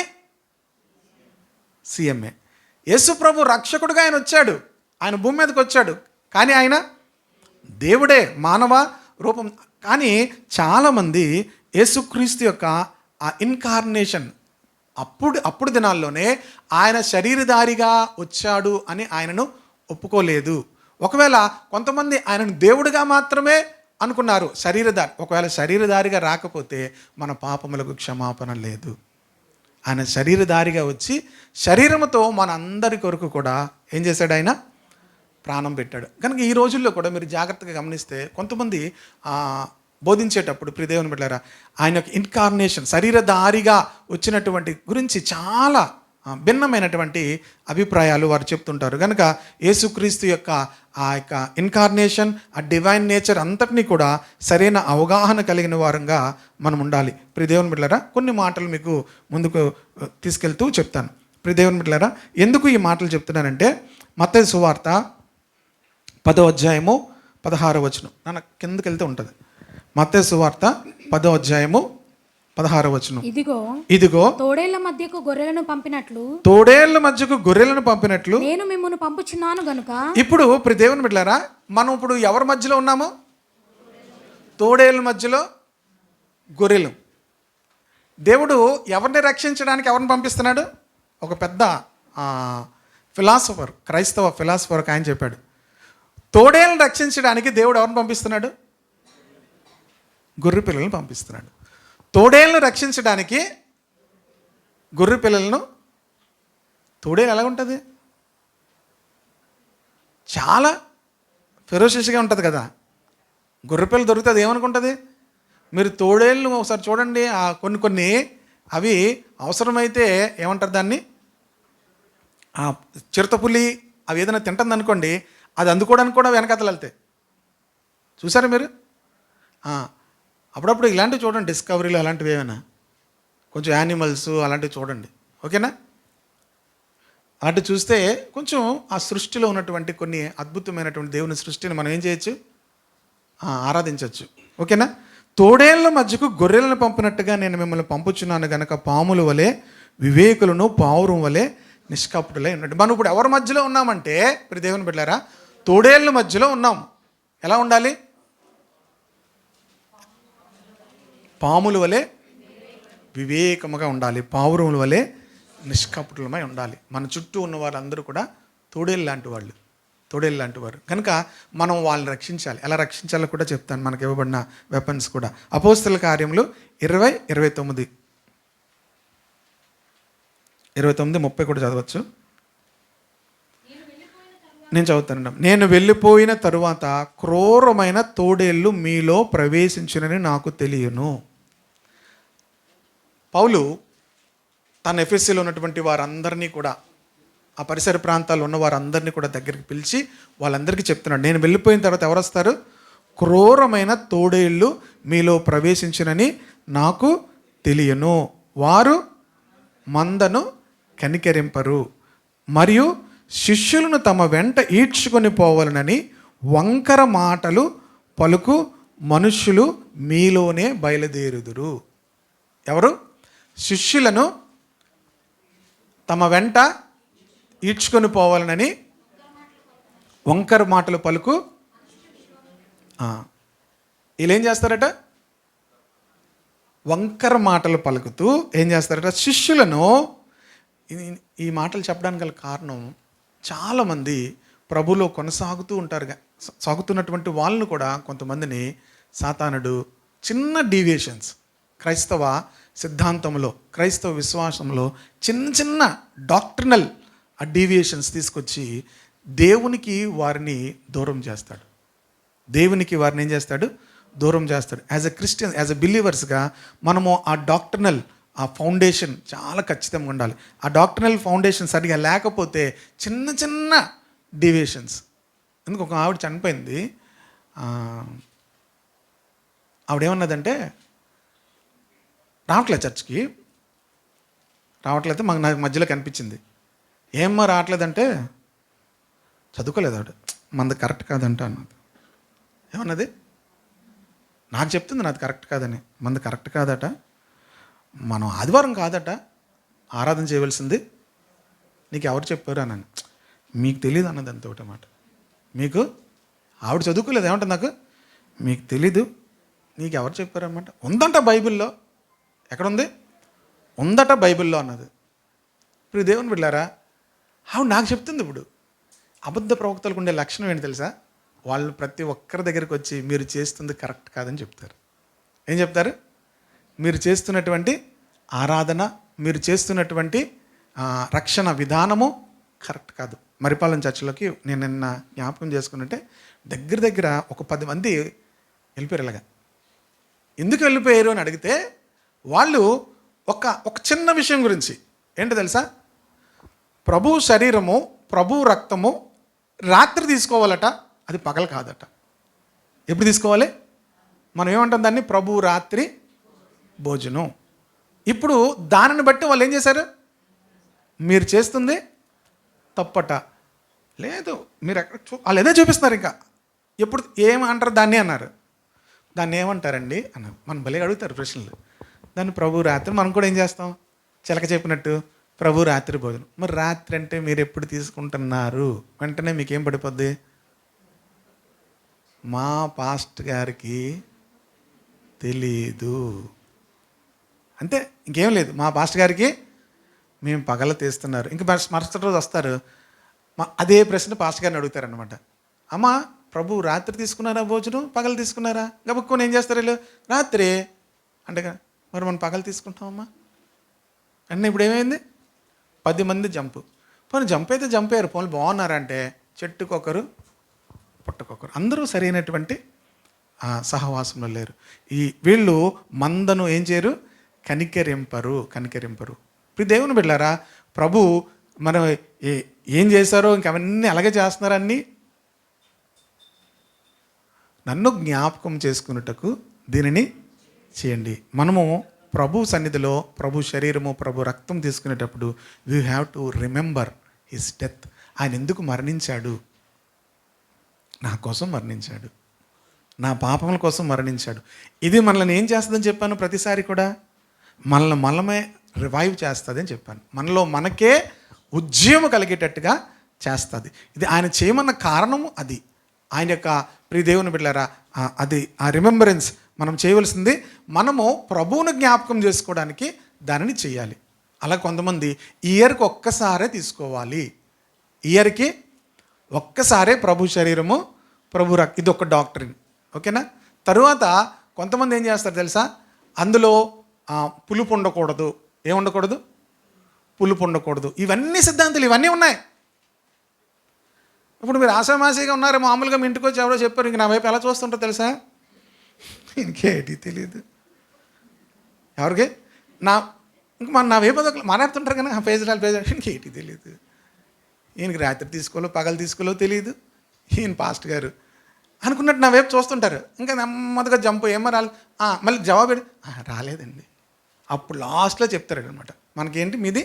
సీఎంఏ. యేసు ప్రభు రక్షకుడుగా ఆయన వచ్చాడు, ఆయన భూమి మీదకి వచ్చాడు, కానీ ఆయన దేవుడే, మానవ రూపం. కానీ చాలామంది యేసుక్రీస్తు యొక్క ఆ ఇన్కార్నేషన్ అప్పుడు దినాల్లోనే ఆయన శరీరధారిగా వచ్చాడు అని ఆయనను ఒప్పుకోలేదు. ఒకవేళ కొంతమంది ఆయనను దేవుడిగా మాత్రమే అనుకున్నారు, శరీరధారి. ఒకవేళ శరీరధారిగా రాకపోతే మన పాపములకు క్షమాపణ లేదు. ఆయన శరీరధారిగా వచ్చి శరీరముతో మన అందరి కొరకు కూడా ఏం చేశాడు, ఆయన ప్రాణం పెట్టాడు. కనుక ఈ రోజుల్లో కూడా మీరు జాగ్రత్తగా గమనిస్తే కొంతమంది బోధించేటప్పుడు దేవుని బిడ్డలారా ఆయన యొక్క ఇన్కార్నేషన్ శరీరధారిగా వచ్చినటువంటి గురించి చాలా భిన్నమైనటువంటి అభిప్రాయాలు వారు చెప్తుంటారు. కనుక యేసుక్రీస్తు యొక్క ఆ యొక్క ఇన్కార్నేషన్, ఆ డివైన్ నేచర్ అంతటినీ కూడా సరైన అవగాహన కలిగిన వారంగా మనం ఉండాలి. దేవుని బిడ్డలారా కొన్ని మాటలు మీకు ముందుకు తీసుకెళ్తూ చెప్తాను. దేవుని బిడ్డలారా ఎందుకు ఈ మాటలు చెప్తున్నానంటే, మత్తయి సువార్త 10వ అధ్యాయము 16వ వచనం, నాన్న కిందకి వెళ్తే ఉంటుంది. మత్తయి సువార్త 10వ అధ్యాయము 16వ వచనం, ఇదిగో తోడేళ్ల మధ్యకు గొర్రెలను పంపినట్లు, తోడేళ్ల మధ్యకు గొర్రెలను పంపినట్లు నేను మిమ్మును పంపుచున్నాను గనుక. ఇప్పుడు దేవుని బిడ్డలారా మనం ఇప్పుడు ఎవరి మధ్యలో ఉన్నాము, తోడేళ్ల మధ్యలో గొర్రెలు. దేవుడు ఎవరిని రక్షించడానికి ఎవరిని పంపిస్తున్నాడు, ఒక పెద్ద ఫిలాసఫర్, క్రైస్తవ ఫిలాసఫర్ ఆయన చెప్పాడు, తోడేళ్ళను రక్షించడానికి దేవుడు ఎవరిని పంపిస్తున్నాడు, గొర్రె పిల్లలను పంపిస్తున్నాడు. తోడేళ్ళను రక్షించడానికి గొర్రె పిల్లలను, తోడేలు ఎలా ఉంటుంది, చాలా ఫెరోషియస్గా ఉంటుంది కదా. గొర్రె పిల్ల దొరుకుతుంది ఏమనుకుంటుంది. మీరు తోడేళ్ళు ఒకసారి చూడండి, కొన్ని అవి అవసరమైతే ఏమంటారు దాన్ని, చిరుతపులి అవి ఏదైనా తింటుంది అనుకోండి, అది అందుకోవడానికి కూడా వెనకాతలు వెళ్తాయి. చూసారా మీరు? అప్పుడప్పుడు ఇలాంటివి చూడండి, డిస్కవరీలు అలాంటివి ఏమైనా కొంచెం యానిమల్స్ అలాంటివి చూడండి, ఓకేనా. అలాంటివి చూస్తే కొంచెం ఆ సృష్టిలో ఉన్నటువంటి కొన్ని అద్భుతమైనటువంటి దేవుని సృష్టిని మనం ఏం చేయొచ్చు, ఆరాధించవచ్చు, ఓకేనా. తోడేళ్ల మధ్యకు గొర్రెలను పంపినట్టుగా నేను మిమ్మల్ని పంపుచున్నాను గనక పాముల వలె వివేకులను పావురం వలె నిష్కపటులై ఉన్నట్టు. మనం ఇప్పుడు ఎవరి మధ్యలో ఉన్నామంటే దేవుని బిడ్డలారా తోడేళ్ళ మధ్యలో ఉన్నాం. ఎలా ఉండాలి, పాముల వలె వివేకముగా ఉండాలి, పావురముల వలె నిష్కపటులమై ఉండాలి. మన చుట్టూ ఉన్న వారందరూ కూడా తోడేళ్ళు లాంటి వాళ్ళు, తోడేళ్ళు లాంటి వారు. కనుక మనం వాళ్ళని రక్షించాలి. ఎలా రక్షించాలో కూడా చెప్తాను, మనకు ఇవ్వబడిన వెపన్స్ కూడా. అపోస్తల కార్యములు 20:29 29:30 కూడా చదవచ్చు. నేను చదువుతాను. నేను వెళ్ళిపోయిన తరువాత క్రూరమైన తోడేళ్ళు మీలో ప్రవేశించునని నాకు తెలియను. పౌలు తన ఎఫెసీలో ఉన్నటువంటి వారందరినీ కూడా, ఆ పరిసర ప్రాంతాల్లో ఉన్న వారందరినీ కూడా దగ్గరికి పిలిచి వాళ్ళందరికీ చెప్తున్నాడు, నేను వెళ్ళిపోయిన తర్వాత ఎవరు వస్తారు, క్రూరమైన తోడేళ్ళు మీలో ప్రవేశించునని నాకు తెలియను. వారు మందను కనికరింపరు, మరియు శిష్యులను తమ వెంట ఈడ్చుకొని పోవాలనని వంకర మాటలు పలుకు మనుష్యులు మీలోనే బయలుదేరుదురు. ఎవరు? శిష్యులను తమ వెంట ఈడ్చుకొని పోవాలనని వంకర మాటలు పలుకు. వీళ్ళు ఏం చేస్తారట? వంకర మాటలు పలుకుతూ ఏం చేస్తారట? శిష్యులను. ఈ మాటలు చెప్పడానికి గల కారణం, చాలామంది ప్రభులో కొనసాగుతూ ఉంటారుగా, సాగుతున్నటువంటి వాళ్ళను కూడా కొంతమందిని సాతానుడు చిన్న డీవియేషన్స్, క్రైస్తవ సిద్ధాంతంలో, క్రైస్తవ విశ్వాసంలో చిన్న చిన్న డాక్ట్రినల్ డీవియేషన్స్ తీసుకొచ్చి దేవునికి వారిని దూరం చేస్తాడు. దేవునికి వారిని ఏం చేస్తాడు? దూరం చేస్తాడు. As a Christian, as a బిలీవర్స్గా మనము ఆ డాక్ట్రినల్, ఆ ఫౌండేషన్ చాలా ఖచ్చితంగా ఉండాలి. ఆ డాక్ట్రినల్ ఫౌండేషన్ సరిగా లేకపోతే చిన్న చిన్న డీవియేషన్స్. ఎందుకు ఒక ఆవిడ చనిపోయింది, ఆవిడేమన్నదంటే, రావట్లేదు చర్చ్కి, రావట్లేదు, నాకు మధ్యలో కనిపించింది. ఏమ్మా రావట్లేదంటే, చదువుకోలేదు ఆవిడ, మనది కరెక్ట్ కాదంట అన్నది. ఏమన్నది? నాకు చెప్తుంది నాది కరెక్ట్ కాదని. మనది కరెక్ట్ కాదట, మనం ఆదివారం కాదట ఆరాధన చేయవలసింది, నీకు ఎవరు చెప్పారు అన్నాను. మీకు తెలియదు అన్నది అంత ఒకటి మాట. మీకు, ఆవిడ చదువుకోలేదు, ఏమంటుంది నాకు, మీకు తెలీదు, నీకు ఎవరు చెప్పారు అన్నమాట. ఉందంట బైబిల్లో. ఎక్కడుంది? ఉందట బైబిల్లో అన్నది. ఇప్పుడు దేవుని బిడ్డలారా, ఆవిడ నాకు చెప్తుంది. ఇప్పుడు అబద్ధ ప్రవక్తలకు ఉండే లక్షణం ఏంటి తెలుసా? వాళ్ళు ప్రతి ఒక్కరి దగ్గరికి వచ్చి మీరు చేస్తుంది కరెక్ట్ కాదని చెప్తారు. ఏం చెప్తారు? మీరు చేస్తున్నటువంటి ఆరాధన, మీరు చేస్తున్నటువంటి రక్షణ విధానము కరెక్ట్ కాదు. మరిపాలెం చర్చిలోకి నేను నిన్న జ్ఞాపకం చేసుకున్నట్టే దగ్గర ఒక 10 మంది వెళ్ళిపోయారు. ఇలాగా ఎందుకు వెళ్ళిపోయారు అని అడిగితే వాళ్ళు ఒక చిన్న విషయం గురించి, ఏంటో తెలుసా? ప్రభు శరీరము, ప్రభు రక్తము రాత్రి తీసుకోవాలట, అది పగలు కాదట. ఎప్పుడు తీసుకోవాలి? మనం ఏమంటాం దాన్ని? ప్రభు రాత్రి భోజనం. ఇప్పుడు దానిని బట్టి వాళ్ళు ఏం చేశారు? మీరు చేస్తుంది తప్పట. లేదు, మీరు ఎక్కడ వాళ్ళు ఏదో చూపిస్తున్నారు. ఇంకా ఎప్పుడు ఏమంటారు దాన్ని అన్నారు. దాన్ని ఏమంటారండి అన్నారు. మనం భలే అడుగుతారు ప్రశ్నలు. దాన్ని ప్రభు రాత్రి. మనం కూడా ఏం చేస్తాం? చిలక చెప్పినట్టు ప్రభు రాత్రి భోజనం. మరి రాత్రి అంటే మీరు ఎప్పుడు తీసుకుంటున్నారు? వెంటనే మీకేం పడిపోద్ది? మా పాస్ట్ గారికి తెలీదు, అంతే, ఇంకేం లేదు. మా పాస్ట్ గారికి మేము పగల తీస్తున్నారు. ఇంకా మరుసటి రోజు వస్తారు, అదే ప్రశ్న పాస్ట్ గారిని అడుగుతారనమాట. అమ్మ, ప్రభు రాత్రి తీసుకున్నారా భోజనం, పగలు తీసుకున్నారా? గబుక్కొని ఏం చేస్తారు వీళ్ళు? రాత్రి అంటే, మరి మనం పగలు తీసుకుంటామమ్మా అన్నీ. ఇప్పుడు ఏమైంది? 10 మంది జంపు. పోనీ జంప్ అయితే జంప్ అయ్యారు, పోనీ బాగున్నారంటే చెట్టుకొకరు పుట్టకొకరు, అందరూ సరైనటువంటి సహవాసంలో లేరు. వీళ్ళు మందను ఏం చేయరు? కనికరింపరు. ఇప్పుడు దేవుని బిడ్డలారా, ప్రభు మనం ఏం చేశారో ఇంకవన్నీ అలాగే చేస్తున్నారన్నీ నన్ను జ్ఞాపకం చేసుకున్నటకు దీనిని చేయండి. మనము ప్రభు సన్నిధిలో ప్రభు శరీరము, ప్రభు రక్తం తీసుకునేటప్పుడు we have to remember his death. ఆయన ఎందుకు మరణించాడు? నా కోసం మరణించాడు, నా పాపముల కోసం మరణించాడు. ఇది మనల్ని ఏం చేస్తుందని చెప్పాను ప్రతిసారి కూడా? మనమే రివైవ్ చేస్తుంది అని చెప్పాను. మనలో మనకే ఉజ్జీవం కలిగేటట్టుగా చేస్తుంది. ఇది ఆయన చేయమన్న కారణము అది. ఆయన యొక్క ప్రియ దేవుని బిడ్డలారా, అది ఆ రిమెంబరెన్స్ మనం చేయవలసింది. మనము ప్రభువును జ్ఞాపకం చేసుకోవడానికి దానిని చేయాలి. అలా కొంతమంది ఇయర్కి ఒక్కసారే తీసుకోవాలి, ఇయర్కి ఒక్కసారే ప్రభు శరీరము, ప్రభు రక్తం, ఇది ఒక డాక్టరీన్. ఓకేనా? తరువాత కొంతమంది ఏం చేస్తారు తెలుసా? అందులో పులుపు ఉండకూడదు. ఏముండకూడదు? పులుపు ఉండకూడదు. ఇవన్నీ సిద్ధాంతాలు, ఇవన్నీ ఉన్నాయి. ఇప్పుడు మీరు ఆశామాసిగా ఉన్నారు, మామూలుగా మీ ఇంటికి వచ్చి ఎవరో చెప్పారు, ఇంక నా వైపు ఎలా చూస్తుంటారో తెలుసా? ఇంకేటి తెలియదు ఎవరికి. ఇంక నా వైపు మాట్లాడుతుంటారు కానీ పేజ్ ఇంకేటి తెలియదు. ఈయనకి రాత్రి తీసుకోలో పగలు తీసుకోలో తెలియదు, ఈయన పాస్ట్ గారు అనుకున్నట్టు నా వైపు చూస్తుంటారు. ఇంకా నెమ్మదిగా జంపు, ఏమో రాలేదు, మళ్ళీ జవాబు రాలేదండి. అప్పుడు లాస్ట్లో చెప్తారు అనమాట, మనకేంటి మీది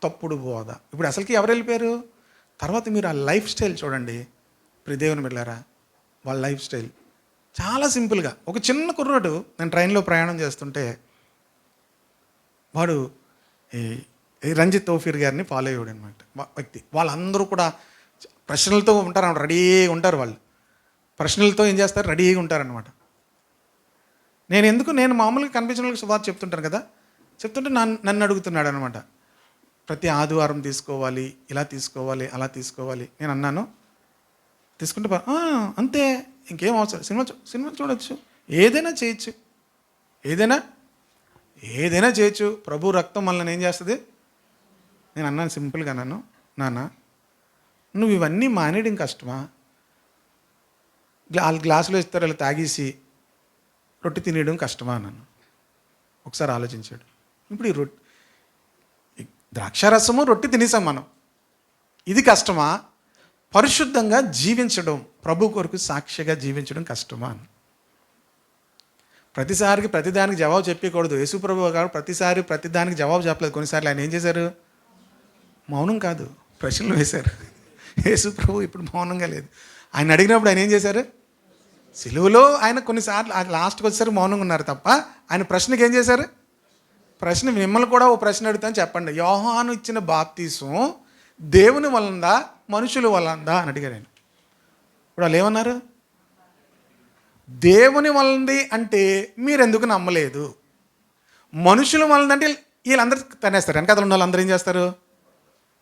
తప్పుడు బోధ. ఇప్పుడు అసలుకి ఎవరు వెళ్ళిపోయారు? తర్వాత మీరు ఆ లైఫ్ స్టైల్ చూడండి. దేవుని బిడ్డలారా, వాళ్ళ లైఫ్ స్టైల్ చాలా సింపుల్గా. ఒక చిన్న కుర్రాడు, నేను ట్రైన్లో ప్రయాణం చేస్తుంటే వాడు ఈ రంజిత్ తోఫీర్ గారిని ఫాలో అయ్యాడు అనమాట వ్యక్తి. వాళ్ళందరూ కూడా ప్రశ్నలతో ఉంటారు, రెడీగా ఉంటారు. వాళ్ళు ప్రశ్నలతో ఏం చేస్తారు, రెడీగా ఉంటారనమాట. నేను మామూలుగా కనిపించిన వాళ్ళకి సువార్త చెప్తుంటాను కదా, చెప్తుంటే నన్ను అడుగుతున్నాడు అనమాట. ప్రతి ఆదివారం తీసుకోవాలి, ఇలా తీసుకోవాలి, అలా తీసుకోవాలి. నేను అన్నాను, తీసుకుంటే అంతే, ఇంకేం అవసరం, సినిమా చూడొచ్చు, ఏదైనా చేయొచ్చు, ఏదైనా చేయొచ్చు, ప్రభు రక్తం మనల్ని ఏం చేస్తుంది. నేను అన్నాను సింపుల్గా, నాన్న నువ్వు ఇవన్నీ మానేయడం కష్టమా? వాళ్ళు గ్లాసులో ఇస్తారు, వాళ్ళు తాగేసి రొట్టె తినేయడం కష్టమా అన్నాను. ఒకసారి ఆలోచించాడు. ఇప్పుడు ఈ ద్రాక్షారసము రొట్టె తినేసాం మనం, ఇది కష్టమా? పరిశుద్ధంగా జీవించడం, ప్రభు కొరకు సాక్షిగా జీవించడం కష్టమా అని. ప్రతిదానికి జవాబు చెప్పకూడదు. యేసు ప్రభు గారు ప్రతిదానికి జవాబు చెప్పలేదు. కొన్నిసార్లు ఆయన ఏం చేశారు, మౌనం కాదు, ప్రశ్నలు వేశారు. యేసు ప్రభు ఇప్పుడు మౌనంగా లేదు. ఆయన అడిగినప్పుడు ఆయన ఏం చేశారు, సిలువలో ఆయన కొన్నిసార్లు లాస్ట్కి వచ్చేసరికి మౌనంగా ఉన్నారు తప్ప, ఆయన ప్రశ్నకి ఏం చేశారు, ప్రశ్న మిమ్మల్ని కూడా ఓ ప్రశ్న అడుగుతాను, చెప్పండి. యోహాను ఇచ్చిన బాప్తీసం దేవుని వలనదా మనుషుల వలనదా అని అడిగారు ఆయన. ఇప్పుడు వాళ్ళు ఏమన్నారు, దేవుని వలనది అంటే మీరెందుకు నమ్మలేదు, మనుషుల వలనంటే వీళ్ళందరూ తనేస్తారు. వెనకాల ఉన్న వాళ్ళందరూ ఏం చేస్తారు,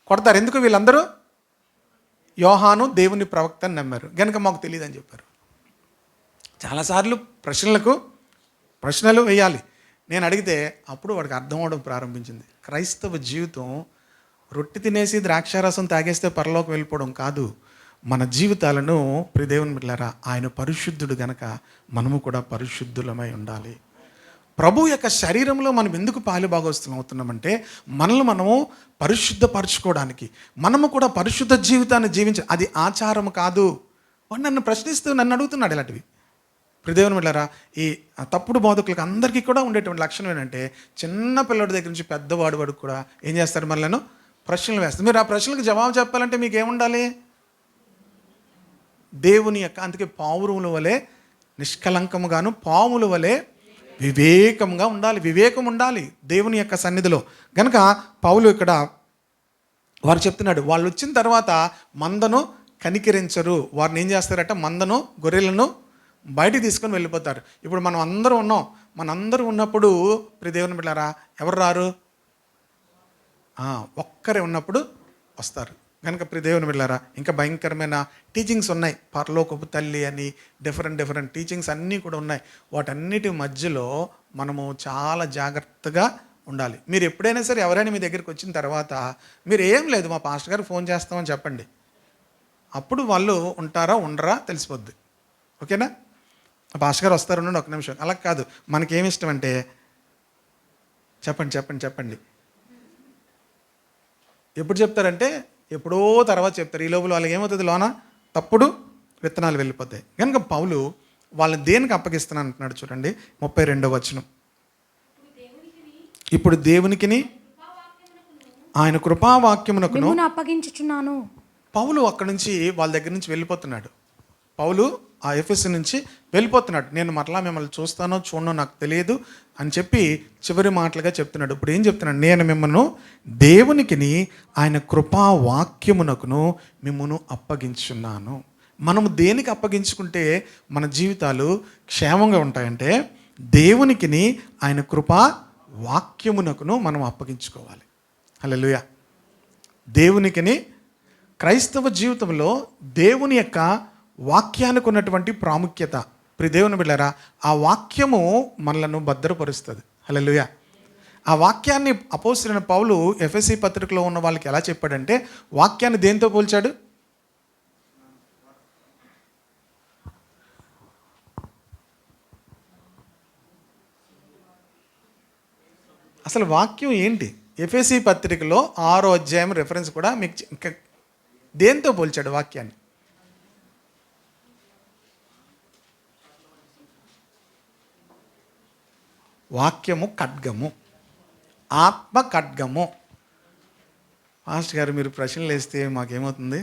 కొడతారు. ఎందుకు, వీళ్ళందరూ యోహాను దేవుని ప్రవక్త అని నమ్మారు కనుక మాకు తెలియదు అని చెప్పారు. చాలాసార్లు ప్రశ్నలు వేయాలి. నేను అడిగితే అప్పుడు వాడికి అర్థం అవడం ప్రారంభించింది. క్రైస్తవ జీవితం రొట్టె తినేసి ద్రాక్షారసం తాగేస్తే పరలోకి వెళ్ళిపోవడం కాదు. మన జీవితాలను దేవుని బిడ్డలారా, ఆయన పరిశుద్ధుడు గనక మనము కూడా పరిశుద్ధులమై ఉండాలి. ప్రభు యొక్క శరీరంలో మనం ఎందుకు పాలుభాగస్తులం అవుతున్నామంటే మనల్ని మనము పరిశుద్ధపరచుకోవడానికి, మనము కూడా పరిశుద్ధ జీవితాన్ని అది ఆచారం కాదు. వాడు నన్ను అడుగుతున్నాడు ఇలాంటివి. దేవుని బిడ్డలారా, ఈ తప్పుడు బోధకులకు అందరికీ కూడా ఉండేటువంటి లక్షణం ఏంటంటే, చిన్న పిల్లడి దగ్గర నుంచి పెద్దవాడి వరకు కూడా ఏం చేస్తారు, మనలను ప్రశ్నలు వేస్తారు. మీరు ఆ ప్రశ్నలకు జవాబు చెప్పాలంటే మీకు ఏముండాలి, దేవుని యొక్క, అందుకే పావురముల వలె నిష్కలంకముగాను పాముల వలె వివేకంగా ఉండాలి. వివేకం ఉండాలి దేవుని యొక్క సన్నిధిలో. కనుక పౌలు ఇక్కడ వారు చెప్తున్నాడు, వాళ్ళు వచ్చిన తర్వాత మందను కనికరించరు. వారిని ఏం చేస్తారట, మందను గొర్రెలను బయటికి తీసుకొని వెళ్ళిపోతారు. ఇప్పుడు మనం అందరూ ఉన్నప్పుడు దేవుని బిడ్డలారా ఎవరు రారు, ఒక్కరే ఉన్నప్పుడు వస్తారు. కనుక దేవుని బిడ్డలారా, ఇంకా భయంకరమైన టీచింగ్స్ ఉన్నాయి. పరలోకపు తల్లి అని డిఫరెంట్ టీచింగ్స్ అన్నీ కూడా ఉన్నాయి. వాటన్నిటి మధ్యలో మనము చాలా జాగ్రత్తగా ఉండాలి. మీరు ఎప్పుడైనా సరే ఎవరైనా మీ దగ్గరికి వచ్చిన తర్వాత మీరు ఏం లేదు, మా పాస్టర్ గారికి ఫోన్ చేస్తామని చెప్పండి. అప్పుడు వాళ్ళు ఉంటారా ఉండరా తెలిసిపోద్ది. ఓకేనా? పాస్టర్ గారు వస్తారు, ఉండండి ఒక నిమిషం. అలా కాదు, మనకేమి ఇష్టం అంటే చెప్పండి ఎప్పుడు చెప్తారంటే ఎప్పుడో తర్వాత చెప్తారు. ఈ లోపల వాళ్ళకి ఏమవుతుంది, లోన తప్పుడు విత్తనాలు వెళ్ళిపోతాయి. కనుక పౌలు వాళ్ళని దేనికి అప్పగిస్తున్నాను అంటున్నాడు. చూడండి 32వ వచనం. ఇప్పుడు దేవునికిని ఆయన కృపావాక్యమునకును అప్పగించుచున్నాను. పౌలు అక్కడి నుంచి వాళ్ళ దగ్గర నుంచి వెళ్ళిపోతున్నాడు. పౌలు ఆ ఎఫెసు నుంచి వెళ్ళిపోతున్నాడు. నేను మరలా మిమ్మల్ని చూస్తానో చూడనో నాకు తెలియదు అని చెప్పి చివరి మాటలుగా చెప్తున్నాడు. ఇప్పుడు ఏం చెప్తున్నాడు, నేను మిమ్మల్ని దేవునికిని ఆయన కృపావాక్యమునకును మిమ్మల్ని అప్పగించున్నాను. మనము దేనికి అప్పగించుకుంటే మన జీవితాలు క్షేమంగా ఉంటాయంటే దేవునికిని ఆయన కృపా వాక్యమునకును మనం అప్పగించుకోవాలి. హల్లెలూయా. దేవునికిని క్రైస్తవ జీవితంలో దేవుని యొక్క వాక్యానికి ఉన్నటువంటి ప్రాముఖ్యత, దేవుని బిడ్డలారా, ఆ వాక్యము మనలను భద్రపరుస్తుంది. హల్లెలూయా. ఆ వాక్యాన్ని అపోస్తలుడైన పౌలు ఎఫెసీ పత్రికలో ఉన్న వాళ్ళకి ఎలా చెప్పాడంటే, వాక్యాన్ని దేంతో పోల్చాడు, అసలు వాక్యం ఏంటి? ఎఫెసీ పత్రికలో 6వ అధ్యాయం రెఫరెన్స్ కూడా మీకు ఇంకా దేంతో పోల్చాడు వాక్యాన్ని? వాక్యము ఖడ్గము, ఆత్మ ఖడ్గము. మాస్టర్ గారు మీరు ప్రశ్నలు వేస్తే మాకేమవుతుంది,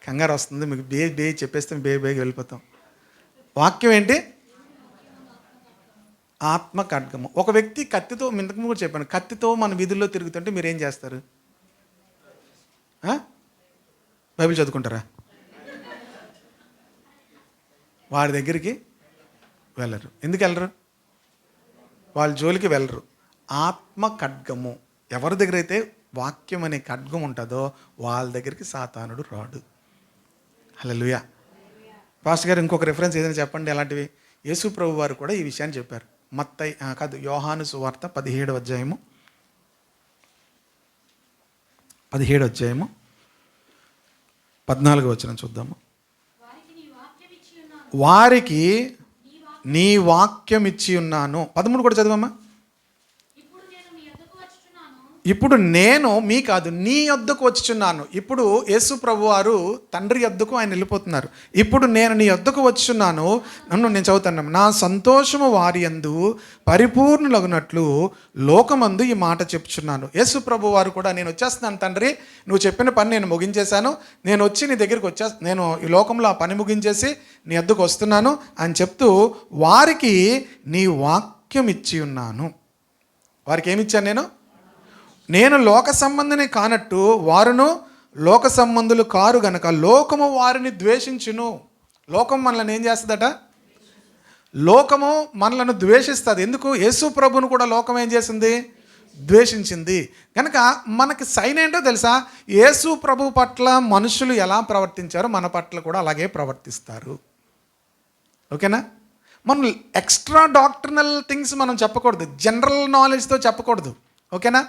కంగారు వస్తుంది. మీకు బే చెప్పేస్తే బేగ వెళ్ళిపోతాం. వాక్యం ఏంటి? ఆత్మ ఖడ్గము. ఒక వ్యక్తి కత్తితో, ఇంతకు కూడా చెప్పాను, కత్తితో మన వీధుల్లో తిరుగుతుంటే మీరు ఏం చేస్తారు? బైబిల్ చదువుకుంటారా? వాడి దగ్గరికి వెళ్ళరు. ఎందుకు వెళ్ళరు? వాళ్ళ జోలికి వెళ్ళరు. ఆత్మ ఖడ్గము. ఎవరి దగ్గర అయితే వాక్యం అనే ఖడ్గం ఉంటుందో వాళ్ళ దగ్గరికి సాతానుడు రాడు. హల్లెలూయా. పాస్టర్ గారు ఇంకొక రిఫరెన్స్ ఏదైనా చెప్పండి అలాంటివి. యేసు ప్రభు వారు కూడా ఈ విషయాన్ని చెప్పారు. యోహాను సువార్త 17వ అధ్యాయము 14వ వచనం చూద్దాము. వారికి నీ వాక్యం ఇచ్చి ఉన్నాను. 13 కూడా చదవమ్మా. ఇప్పుడు నేను మీ కాదు నీ యొద్దకు వచ్చుచున్నాను. ఇప్పుడు యేసు ప్రభు వారు తండ్రి యొద్దకు ఆయన వెళ్ళిపోతున్నారు. ఇప్పుడు నేను నీ యొద్దకు వచ్చుచున్నాను. నేను చదువుతాను. నా సంతోషము వారి యందు పరిపూర్ణులగునట్లు లోకమందు ఈ మాట చెప్పుచున్నాను. యేసు ప్రభు వారు కూడా నేను వచ్చేస్తున్నాను తండ్రి, నువ్వు చెప్పిన పని నేను ముగించేశాను, నేను వచ్చి నీ దగ్గరికి నేను ఈ లోకంలో ఆ పని ముగించేసి నీ యొద్దకు వస్తున్నాను అని చెప్తూ వారికి నీ వాక్యం ఇచ్చి ఉన్నాను. వారికి ఏమిచ్చాను? నేను లోక సంబంధిని కానట్టు వారును లోక సంబంధులు కారు గనక లోకము వారిని ద్వేషించును. లోకం మనల్ని ఏం చేస్తుందట? లోకము మనలను ద్వేషిస్తుంది. ఎందుకు? యేసు ప్రభును కూడా లోకం ఏం చేసింది? ద్వేషించింది. కనుక మనకి సైన్ ఏంటో తెలుసా? యేసు ప్రభు పట్ల మనుషులు ఎలా ప్రవర్తించారో మన పట్ల కూడా అలాగే ప్రవర్తిస్తారు. ఓకేనా? మనం ఎక్స్ట్రా డాక్ట్రినల్ థింగ్స్ మనం చెప్పకూడదు, జనరల్ నాలెడ్జ్తో చెప్పకూడదు. ఓకేనా?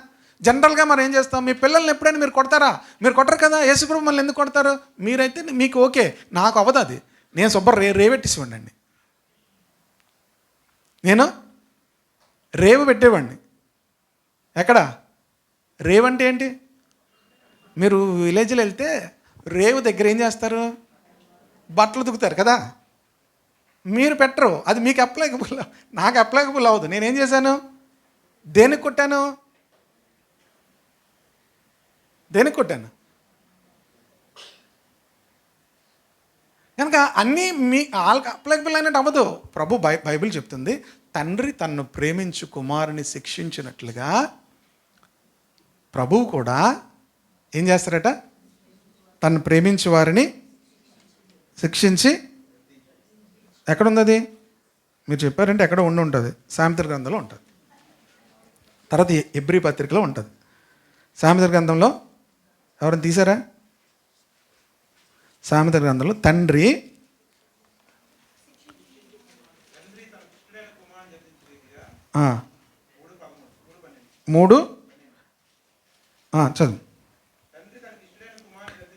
జనరల్గా మనం ఏం చేస్తాం? మీ పిల్లల్ని ఎప్పుడైనా మీరు కొడతారా? మీరు కొట్టరు కదా. యేసుప్రభు మళ్ళీ ఎందుకు కొడతారు? మీరైతే మీకు ఓకే, నాకు అవ్వదు అది. నేను రేవెట్టేసి ఉండండి. నేను రేవు పెట్టేవాడిని. ఎక్కడ రేవు అంటే ఏంటి? మీరు విలేజ్లో వెళ్తే రేవు దగ్గర ఏం చేస్తారు? బట్టలు దుక్కుతారు కదా. మీరు పెట్టరు, అది మీకు అప్లైకబుల్, నాకు అప్లైకబుల్ అవ్వదు. నేనేం చేశాను? దేనికి కొట్టాను? కనుక అన్నీ వాళ్ళకి అప్లైకబుల్ అయినట్టు అవ్వదు. ప్రభు బైబిల్ చెప్తుంది, తండ్రి తన్ను ప్రేమించు కుమారుని శిక్షించినట్లుగా ప్రభువు కూడా ఏం చేస్తారట? తను ప్రేమించు వారిని శిక్షించి, ఎక్కడుంది అది? మీరు చెప్పారంటే ఎక్కడ ఉంటుంది. సామెతల గ్రంథంలో ఉంటుంది. తర్వాత హెబ్రీ పత్రికలో ఉంటుంది. సామెతల గ్రంథంలో ఎవరైనా తీసారా? సామెతల గ్రంథంలో తండ్రి చదువు.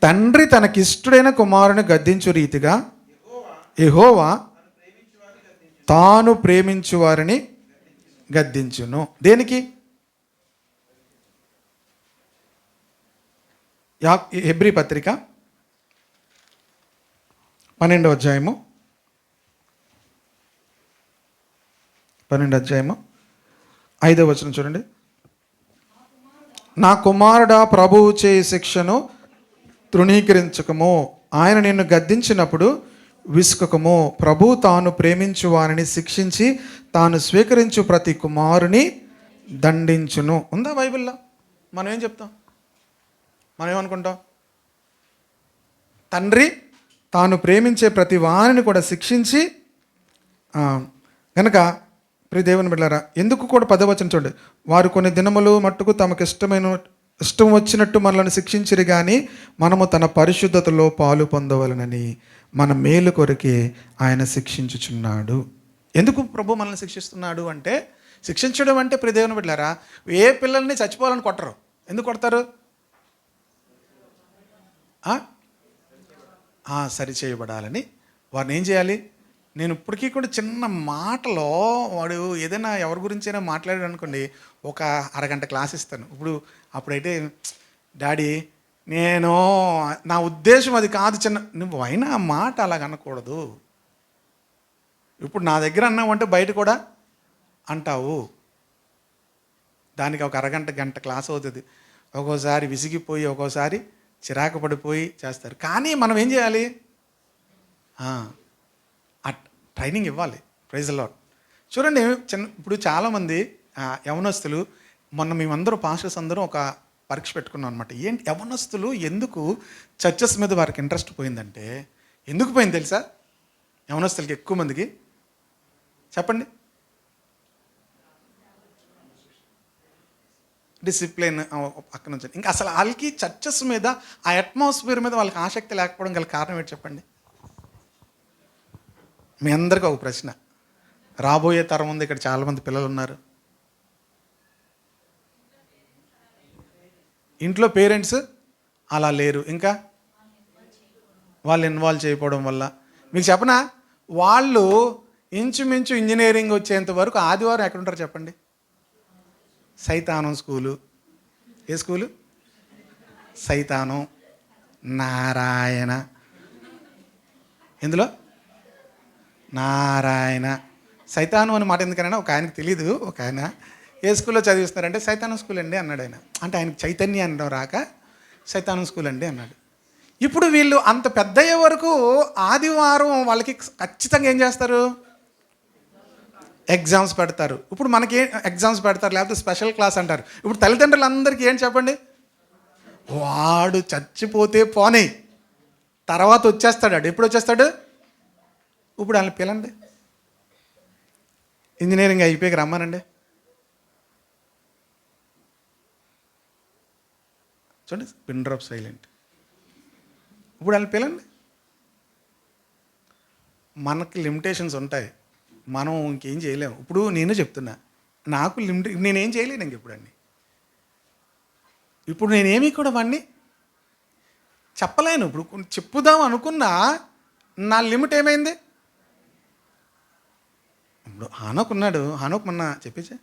తండ్రి తనకిష్టుడైన కుమారుని గద్దించు రీతిగా యెహోవా తాను ప్రేమించు వారిని గద్దించును. దేనికి? హెబ్రీ పత్రిక 12వ అధ్యాయము 5వ వచనం చూడండి. నా కుమారుడా, ప్రభువు చేయి శిక్షను తృణీకరించకము, ఆయన నిన్ను గద్దించినప్పుడు విసుకకము. ప్రభు తాను ప్రేమించు వారిని శిక్షించి తాను స్వీకరించు ప్రతి కుమారుని దండించును. ఉందా బైబిల్లో? మనం ఏం చెప్తాం? మనం ఏమనుకుంటాం? తండ్రి తాను ప్రేమించే ప్రతి వారిని కూడా శిక్షించి, కనుక ప్రియ దేవుని బిడ్డలారా, ఎందుకు కూడా 10వ వచనం చూడండి. వారు కొన్ని దినములు మట్టుకు తమకు ఇష్టం వచ్చినట్టు మనల్ని శిక్షించిరి కానీ మనము తన పరిశుద్ధతలో పాలు పొందవలనని మన మేలు కొరకే ఆయన శిక్షించుచున్నాడు. ఎందుకు ప్రభు మనల్ని శిక్షిస్తున్నాడు అంటే, శిక్షించడం అంటే ప్రియ దేవుని బిడ్డలారా, ఏ పిల్లల్ని చచ్చిపోవాలని కొట్టరు. ఎందుకు కొడతారు? సరి చేయబడాలని. వారిని ఏం చేయాలి? నేను ఇప్పటికీ కూడా చిన్న మాటలో వాడు ఏదైనా ఎవరి గురించైనా మాట్లాడాడు అనుకోండి, ఒక అరగంట క్లాస్ ఇస్తాను. అప్పుడైతే డాడీ నా ఉద్దేశం అది కాదు, నువ్వు అయినా ఆ మాట అలాగ అనకూడదు. ఇప్పుడు నా దగ్గర అన్నావంటే బయట కూడా అంటావు. దానికి ఒక అరగంట గంట క్లాస్ అవుతుంది. ఒక్కోసారి విసిగిపోయి ఒక్కోసారి చిరాకు పడిపోయి చేస్తారు. కానీ మనం ఏం చేయాలి? ఆ ట్రైనింగ్ ఇవ్వాలి. Praise the Lord. చూడండి, ఇప్పుడు చాలామంది యవనస్తులు, మొన్న మేమందరూ పాస్టర్స్ అందరూ ఒక పరీక్ష పెట్టుకున్నాం అనమాట. ఏంటి యవనస్తులు ఎందుకు చర్చెస్ మీద వారికి ఇంట్రెస్ట్ పోయిందంటే, ఎందుకు పోయింది తెలుసా? యవనస్తులకి ఎక్కువ మందికి చెప్పండి. డిసిప్లిన్ పక్కన నుంచి ఇంకా అసలు వాళ్ళకి చర్చెస్ మీద ఆ అట్మాస్ఫియర్ మీద వాళ్ళకి ఆసక్తి లేకపోవడం గల కారణం ఏంటి చెప్పండి? మీ అందరికీ ఒక ప్రశ్న. రాబోయే తరం ఉంది, ఇక్కడ చాలామంది పిల్లలు ఉన్నారు. ఇంట్లో పేరెంట్స్ అలా లేరు, ఇంకా వాళ్ళు ఇన్వాల్వ్ చేయకపోవడం వల్ల. మీకు చెప్పనా, వాళ్ళు ఇంచుమించు ఇంజనీరింగ్ వచ్చేంత వరకు ఆదివారం ఎక్కడుంటారు చెప్పండి? సైతానం స్కూలు. ఏ స్కూలు? సైతానం, నారాయణ. ఎందులో? నారాయణ. సైతానం అనే మాట ఎందుకన్నా ఒక ఆయనకు తెలీదు. ఒక ఆయన ఏ స్కూల్లో చదివిస్తున్నారంటే సైతానం స్కూల్ అండి అన్నాడు ఆయన. అంటే ఆయనకు చైతన్య అనడం రాక సైతానం స్కూల్ అండి అన్నాడు. ఇప్పుడు వీళ్ళు అంత పెద్ద అయ్యే వరకు ఆదివారం వాళ్ళకి ఖచ్చితంగా ఏం చేస్తారు? ఎగ్జామ్స్ పెడతారు. ఇప్పుడు మనకి ఎగ్జామ్స్ పెడతారు, లేకపోతే స్పెషల్ క్లాస్ అంటారు. ఇప్పుడు తల్లిదండ్రులందరికీ ఏం చెప్పండి? వాడు చచ్చిపోతే పోనీ, తర్వాత వచ్చేస్తాడు. ఎప్పుడు వచ్చేస్తాడు? ఇప్పుడు వాళ్ళని పిలండి, ఇంజనీరింగ్ అయిపోయాక రమ్మానండి. చూడండి, పిన్ డ్రాప్ సైలెంట్. ఇప్పుడు వాళ్ళని పిలండి. మనకి లిమిటేషన్స్ ఉంటాయి, మనం ఇంకేం చేయలేము. ఇప్పుడు నేను చెప్తున్నా, నాకు నేనేం చేయలేను ఇంక ఇప్పుడు అన్నీ. ఇప్పుడు నేనేమి కూడా వాడిని చెప్పలేను. ఇప్పుడు చెప్పుదాం అనుకున్నా నా లిమిట్ ఏమైంది? ఇప్పుడు హానోక్ ఉన్నాడు, హానోక్ మొన్న చెప్పేసా.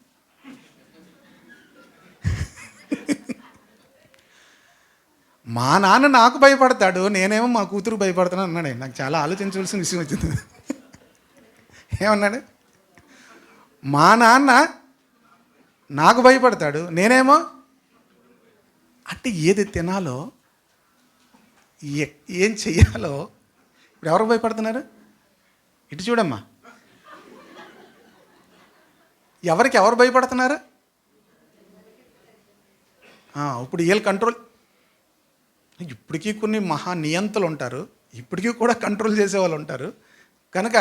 మా నాన్న నాకు భయపడతాడు, నేనేమో మా కూతురు భయపడతాను అన్నాడు. నాకు చాలా ఆలోచించవలసిన విషయం వచ్చింది. ఏమన్నాడు? మా నాన్న నాకు భయపడతాడు, నేనేమో అంటే ఏది తినాలో ఏం చెయ్యాలో ఇప్పుడు ఎవరు భయపడుతున్నారు? ఇటు చూడమ్మా, ఎవరికి ఎవరు భయపడుతున్నారు? ఇప్పుడు వీళ్ళు కంట్రోల్. ఇప్పటికీ కొన్ని మహా నియంతలు ఉంటారు, ఇప్పటికీ కూడా కంట్రోల్ చేసేవాళ్ళు ఉంటారు. కనుక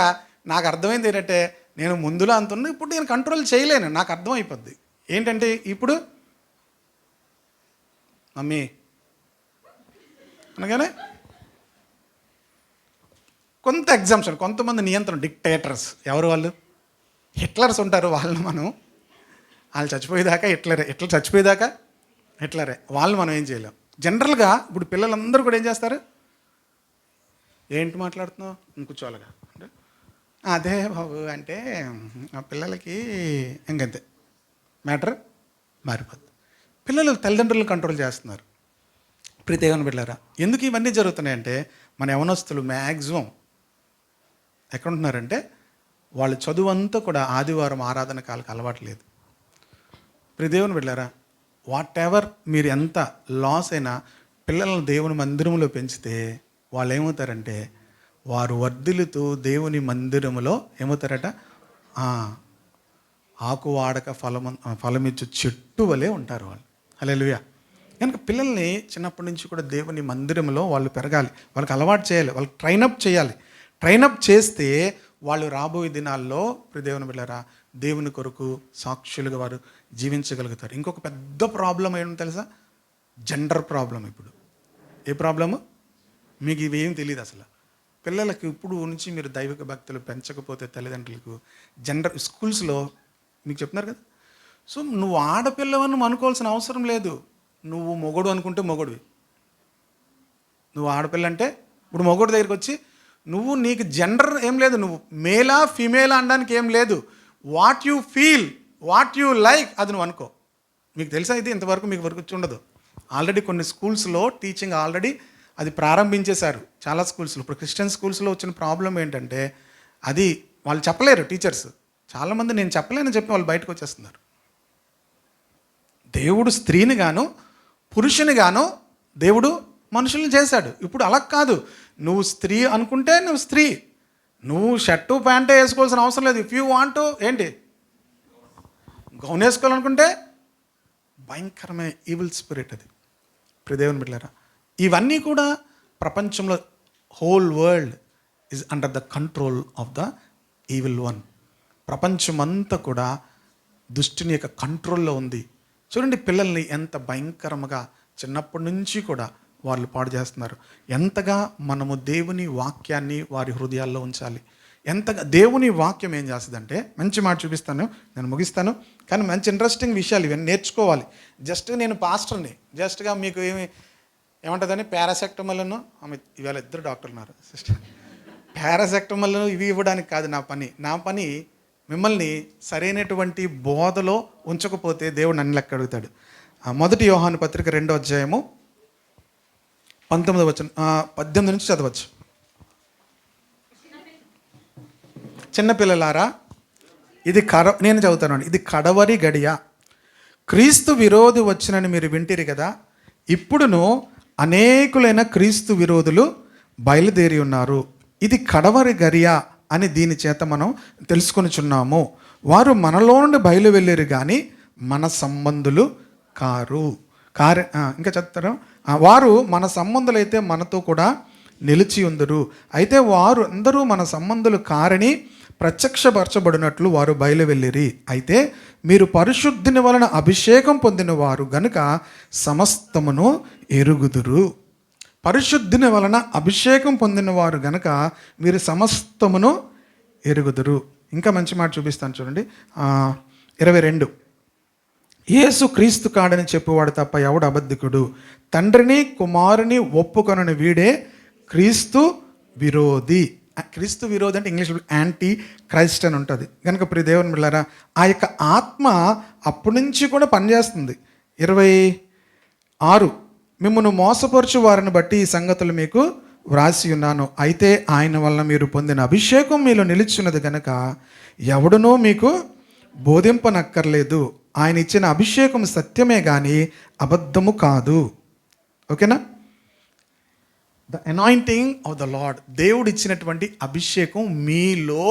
నాకు అర్థమైంది ఏంటంటే, నేను ముందులో అంత ఉన్నా, ఇప్పుడు నేను కంట్రోల్ చేయలేను. నాకు అర్థమైపోద్ది ఏంటంటే, ఇప్పుడు మమ్మీ అనగానే కొంత ఎగ్జామ్షన్, కొంతమంది నియంత్రణ, డిక్టేటర్స్. ఎవరు వాళ్ళు? హిట్లర్స్ ఉంటారు. వాళ్ళని మనం, వాళ్ళు చచ్చిపోయేదాకా హిట్లరే, హిట్లర్ చచ్చిపోయేదాకా హిట్లరే. వాళ్ళని మనం ఏం చేయలేం. జనరల్గా ఇప్పుడు పిల్లలందరూ కూడా ఏం చేస్తారు? ఏంటి మాట్లాడుతున్నావు? కూర్చోవాలిగా అంటే అదే బాబు అంటే ఆ పిల్లలకి ఇంకంతే, మ్యాటర్ మారిపోద్ది. పిల్లలు తల్లిదండ్రులు కంట్రోల్ చేస్తున్నారు. ప్రీతేవన బిడ్డలారా, ఎందుకు ఇవన్నీ జరుగుతున్నాయంటే, మన యవనస్తులు మ్యాక్సిమం ఎక్కడుంటున్నారంటే, వాళ్ళ చదువు అంతా కూడా ఆదివారం ఆరాధన కాలకు అలవాటు లేదు. ప్రియదేవుని బిడ్డలారా, వాట్ ఎవర్ మీరు ఎంత లాస్ అయినా పిల్లలను దేవుని మందిరంలో పెంచితే వాళ్ళు ఏమవుతారంటే, వారు వర్ధిల్లుతూ దేవుని మందిరములో ఏమవుతారట? ఆకు వాడక ఫలమిచ్చు చెట్టు వలె ఉంటారు వాళ్ళు. హల్లెలూయా. కనుక పిల్లల్ని చిన్నప్పటి నుంచి కూడా దేవుని మందిరంలో వాళ్ళు పెరగాలి, వాళ్ళకి అలవాటు చేయాలి, వాళ్ళకి ట్రైనప్ చేయాలి. ట్రైనప్ చేస్తే వాళ్ళు రాబోయే దినాల్లో దేవుని బిడ్డలారా దేవుని కొరకు సాక్షులుగా వారు జీవించగలుగుతారు. ఇంకొక పెద్ద ప్రాబ్లం ఏంటో తెలుసా? Gender problem. ఇప్పుడు ఏ ప్రాబ్లము? మీకు ఇవేం తెలియదు అసలు. పిల్లలకి ఇప్పుడు నుంచి మీరు దైవిక భక్తులు పెంచకపోతే తల్లిదండ్రులకు జెండర్ స్కూల్స్లో మీకు చెప్తున్నారు కదా. సో నువ్వు ఆడపిల్లవని అనుకోవాల్సిన అవసరం లేదు. నువ్వు మొగడు అనుకుంటే మొగడువి. నువ్వు ఆడపిల్ల అంటే ఇప్పుడు మొగడు దగ్గరికి వచ్చి నువ్వు, నీకు జెండర్ ఏం లేదు, నువ్వు మేలా ఫీమేలా అనడానికి ఏం లేదు. What you feel, what you like, అది నువ్వు అనుకో. మీకు తెలుసా ఇది? ఇంతవరకు మీకు వరకు ఉండదు. ఆల్రెడీ కొన్ని స్కూల్స్లో టీచింగ్ ఆల్రెడీ అది ప్రారంభించేశారు చాలా స్కూల్స్లో. ఇప్పుడు క్రిస్టియన్ స్కూల్స్లో వచ్చిన ప్రాబ్లం ఏంటంటే, అది వాళ్ళు చెప్పలేరు టీచర్స్. చాలామంది నేను చెప్పలేని చెప్పి వాళ్ళు బయటకు వచ్చేస్తున్నారు. దేవుడు స్త్రీని గాను పురుషుని గాను దేవుడు మనుషుల్ని చేశాడు. ఇప్పుడు అలా కాదు, నువ్వు స్త్రీ అనుకుంటే నువ్వు స్త్రీ, నువ్వు షర్టు ప్యాంటే వేసుకోవాల్సిన అవసరం లేదు. ఇఫ్ యూ వాంట్ ఏంటి గౌన్ వేసుకోవాలనుకుంటే భయంకరమైన ఈవిల్ స్పిరిట్ అది. దేవుని బిడ్డలారా, ఇవన్నీ కూడా ప్రపంచంలో whole world is under the control of the evil one. ప్రపంచమంతా కూడా దుష్టుని యొక్క కంట్రోల్లో ఉంది. చూడండి, పిల్లల్ని ఎంత భయంకరంగా చిన్నప్పటి నుంచి కూడా వాళ్ళు పాడు చేస్తున్నారు. ఎంతగా మనము దేవుని వాక్యాన్ని వారి హృదయాల్లో ఉంచాలి. ఎంతగా దేవుని వాక్యం ఏం చేస్తుందంటే, మంచి మాట చూపిస్తాను, నేను ముగిస్తాను, కానీ మంచి ఇంట్రెస్టింగ్ విషయాలు ఇవన్నీ నేర్చుకోవాలి. జస్ట్ నేను పాస్టర్ని, జస్ట్గా మీకు ఏమంటుందని పారాసెక్టమల్ను, ఆమె ఇవాళ ఇద్దరు డాక్టర్లు ఉన్నారు సిస్టర్, పారాసెక్టమల్ ఇవి ఇవ్వడానికి కాదు నా పని మిమ్మల్ని సరైనటువంటి బోధలో ఉంచకపోతే దేవుడు నన్ను లెక్క అడుగుతాడు. 1 యోహాను పత్రిక 2వ అధ్యాయము 19వ వచనం 18 నుంచి చదవచ్చు. చిన్నపిల్లలారా, నేను చదువుతాను. ఇది కడవరి గడియ, క్రీస్తు విరోధి వచ్చినని మీరు వింటిరి కదా. ఇప్పుడును అనేకులైన క్రీస్తు విరోధులు బయలుదేరి ఉన్నారు. ఇది కడవరి గడియ అని దీని చేత మనం తెలుసుకొనిచున్నాము. వారు మనలో నుండి బయలు వెళ్ళారు కానీ మన సంబంధులు కారు. ఇంకా చెప్తారు, వారు మన సంబంధులైతే మనతో కూడా నిలిచి ఉందరు. అయితే వారు అందరూ మన సంబంధులు కారని ప్రత్యక్షపరచబడినట్లు వారు బయలు వెళ్ళిరి. అయితే మీరు పరిశుద్ధిని వలన అభిషేకం పొందిన వారు గనుక సమస్తమును ఎరుగుదురు. పరిశుద్ధిని వలన అభిషేకం పొందిన వారు గనక మీరు సమస్తమును ఎరుగుదురు. ఇంకా మంచి మాట చూపిస్తాను చూడండి, 22. యేసు క్రీస్తు కాడని చెప్పువాడు తప్ప ఎవడు అబద్ధికుడు, తండ్రిని కుమారుని ఒప్పుకొనని వీడే క్రీస్తు విరోధి. క్రీస్తు విరోధి అంటే ఇంగ్లీష్ యాంటీ క్రైస్ట్ అని ఉంటుంది. కనుక ప్రియ దేవుని బిడ్డలారా, ఆ యొక్క ఆత్మ అప్పటి నుంచి కూడా పనిచేస్తుంది. 26, మిమ్మల్ని మోసపరచు వారిని బట్టి ఈ సంగతులు మీకు వ్రాసి ఉన్నాను. అయితే ఆయన వలన మీరు పొందిన అభిషేకం మీలో నిలిచినది కనుక ఎవడునో మీకు బోధింపనక్కర్లేదు. ఆయన ఇచ్చిన అభిషేకం సత్యమే కానీ అబద్ధము కాదు. ఓకేనా? The anointing of the lord, దేవుడు ఇచ్చినటువంటి అభిషేకం మీలో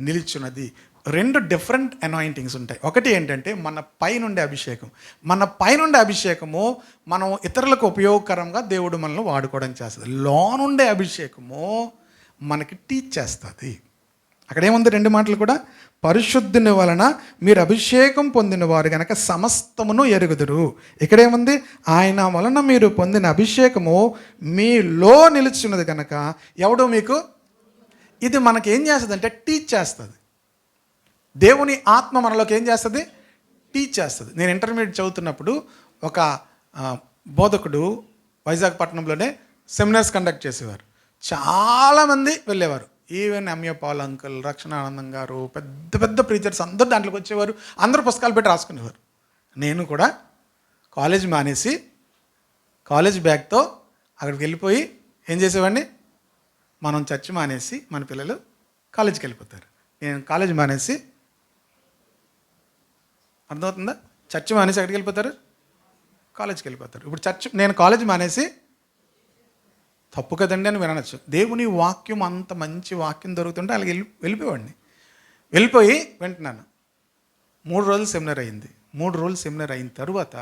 నిలిచున్నది. 2 డిఫరెంట్ అనాయింటింగ్స్ ఉంటాయి. ఒకటి ఏంటంటే మన పైనుండే అభిషేకం. మన పైనుండే అభిషేకము మనం ఇతరులకు ఉపయోగకరంగా దేవుడు మనల్ని వాడుకోవడం చేస్తుంది. లోనుండే అభిషేకము మనకి టీచ్ చేస్తుంది. అక్కడేముంది 2 మాటలు కూడా, పరిశుద్ధిని వలన మీరు అభిషేకం పొందిన వారు కనుక సమస్తమును ఎరుగుదురు. ఇక్కడేముంది, ఆయన వలన మీరు పొందిన అభిషేకము మీలో నిలుచున్నది కనుక ఎవడో మీకు. ఇది మనకి ఏం చేస్తుంది అంటే టీచ్ చేస్తుంది. దేవుని ఆత్మ మనలోకి ఏం చేస్తుంది, టీచ్ చేస్తుంది. నేను ఇంటర్మీడియట్ చదువుతున్నప్పుడు ఒక బోధకుడు వైజాగ్ పట్టణంలోనే సెమినార్స్ కండక్ట్ చేసేవారు. చాలామంది వెళ్ళేవారు. ఈవెన్ ఎంఏ పాల్ అంకుల్, రక్షణ ఆనందం గారు, పెద్ద పెద్ద ప్రీచర్స్ అందరూ దాంట్లోకి వచ్చేవారు. అందరూ పుస్తకాలు పెట్టి రాసుకునేవారు. నేను కూడా కాలేజ్ మానేసి కాలేజ్ బ్యాగ్తో అక్కడికి వెళ్ళిపోయి ఏం చేసేవాడిని, మనం చర్చ్ మానేసి మన పిల్లలు కాలేజీకి వెళ్ళిపోతారు, నేను కాలేజ్ మానేసి, అర్థమవుతుందా? చర్చ్ మానేసి ఎక్కడికి వెళ్ళిపోతారు, కాలేజీకి వెళ్ళిపోతారు. ఇప్పుడు నేను కాలేజ్ మానేసి తప్పు కదండి అని వినొచ్చు. దేవుని వాక్యం అంత మంచి వాక్యం దొరుకుతుంటే అలాగే వెళ్ళిపోయేవాడిని. వెళ్ళిపోయి వింటున్నాను. 3 రోజులు సెమినార్ అయింది. 3 రోజులు సెమినార్ అయిన తర్వాత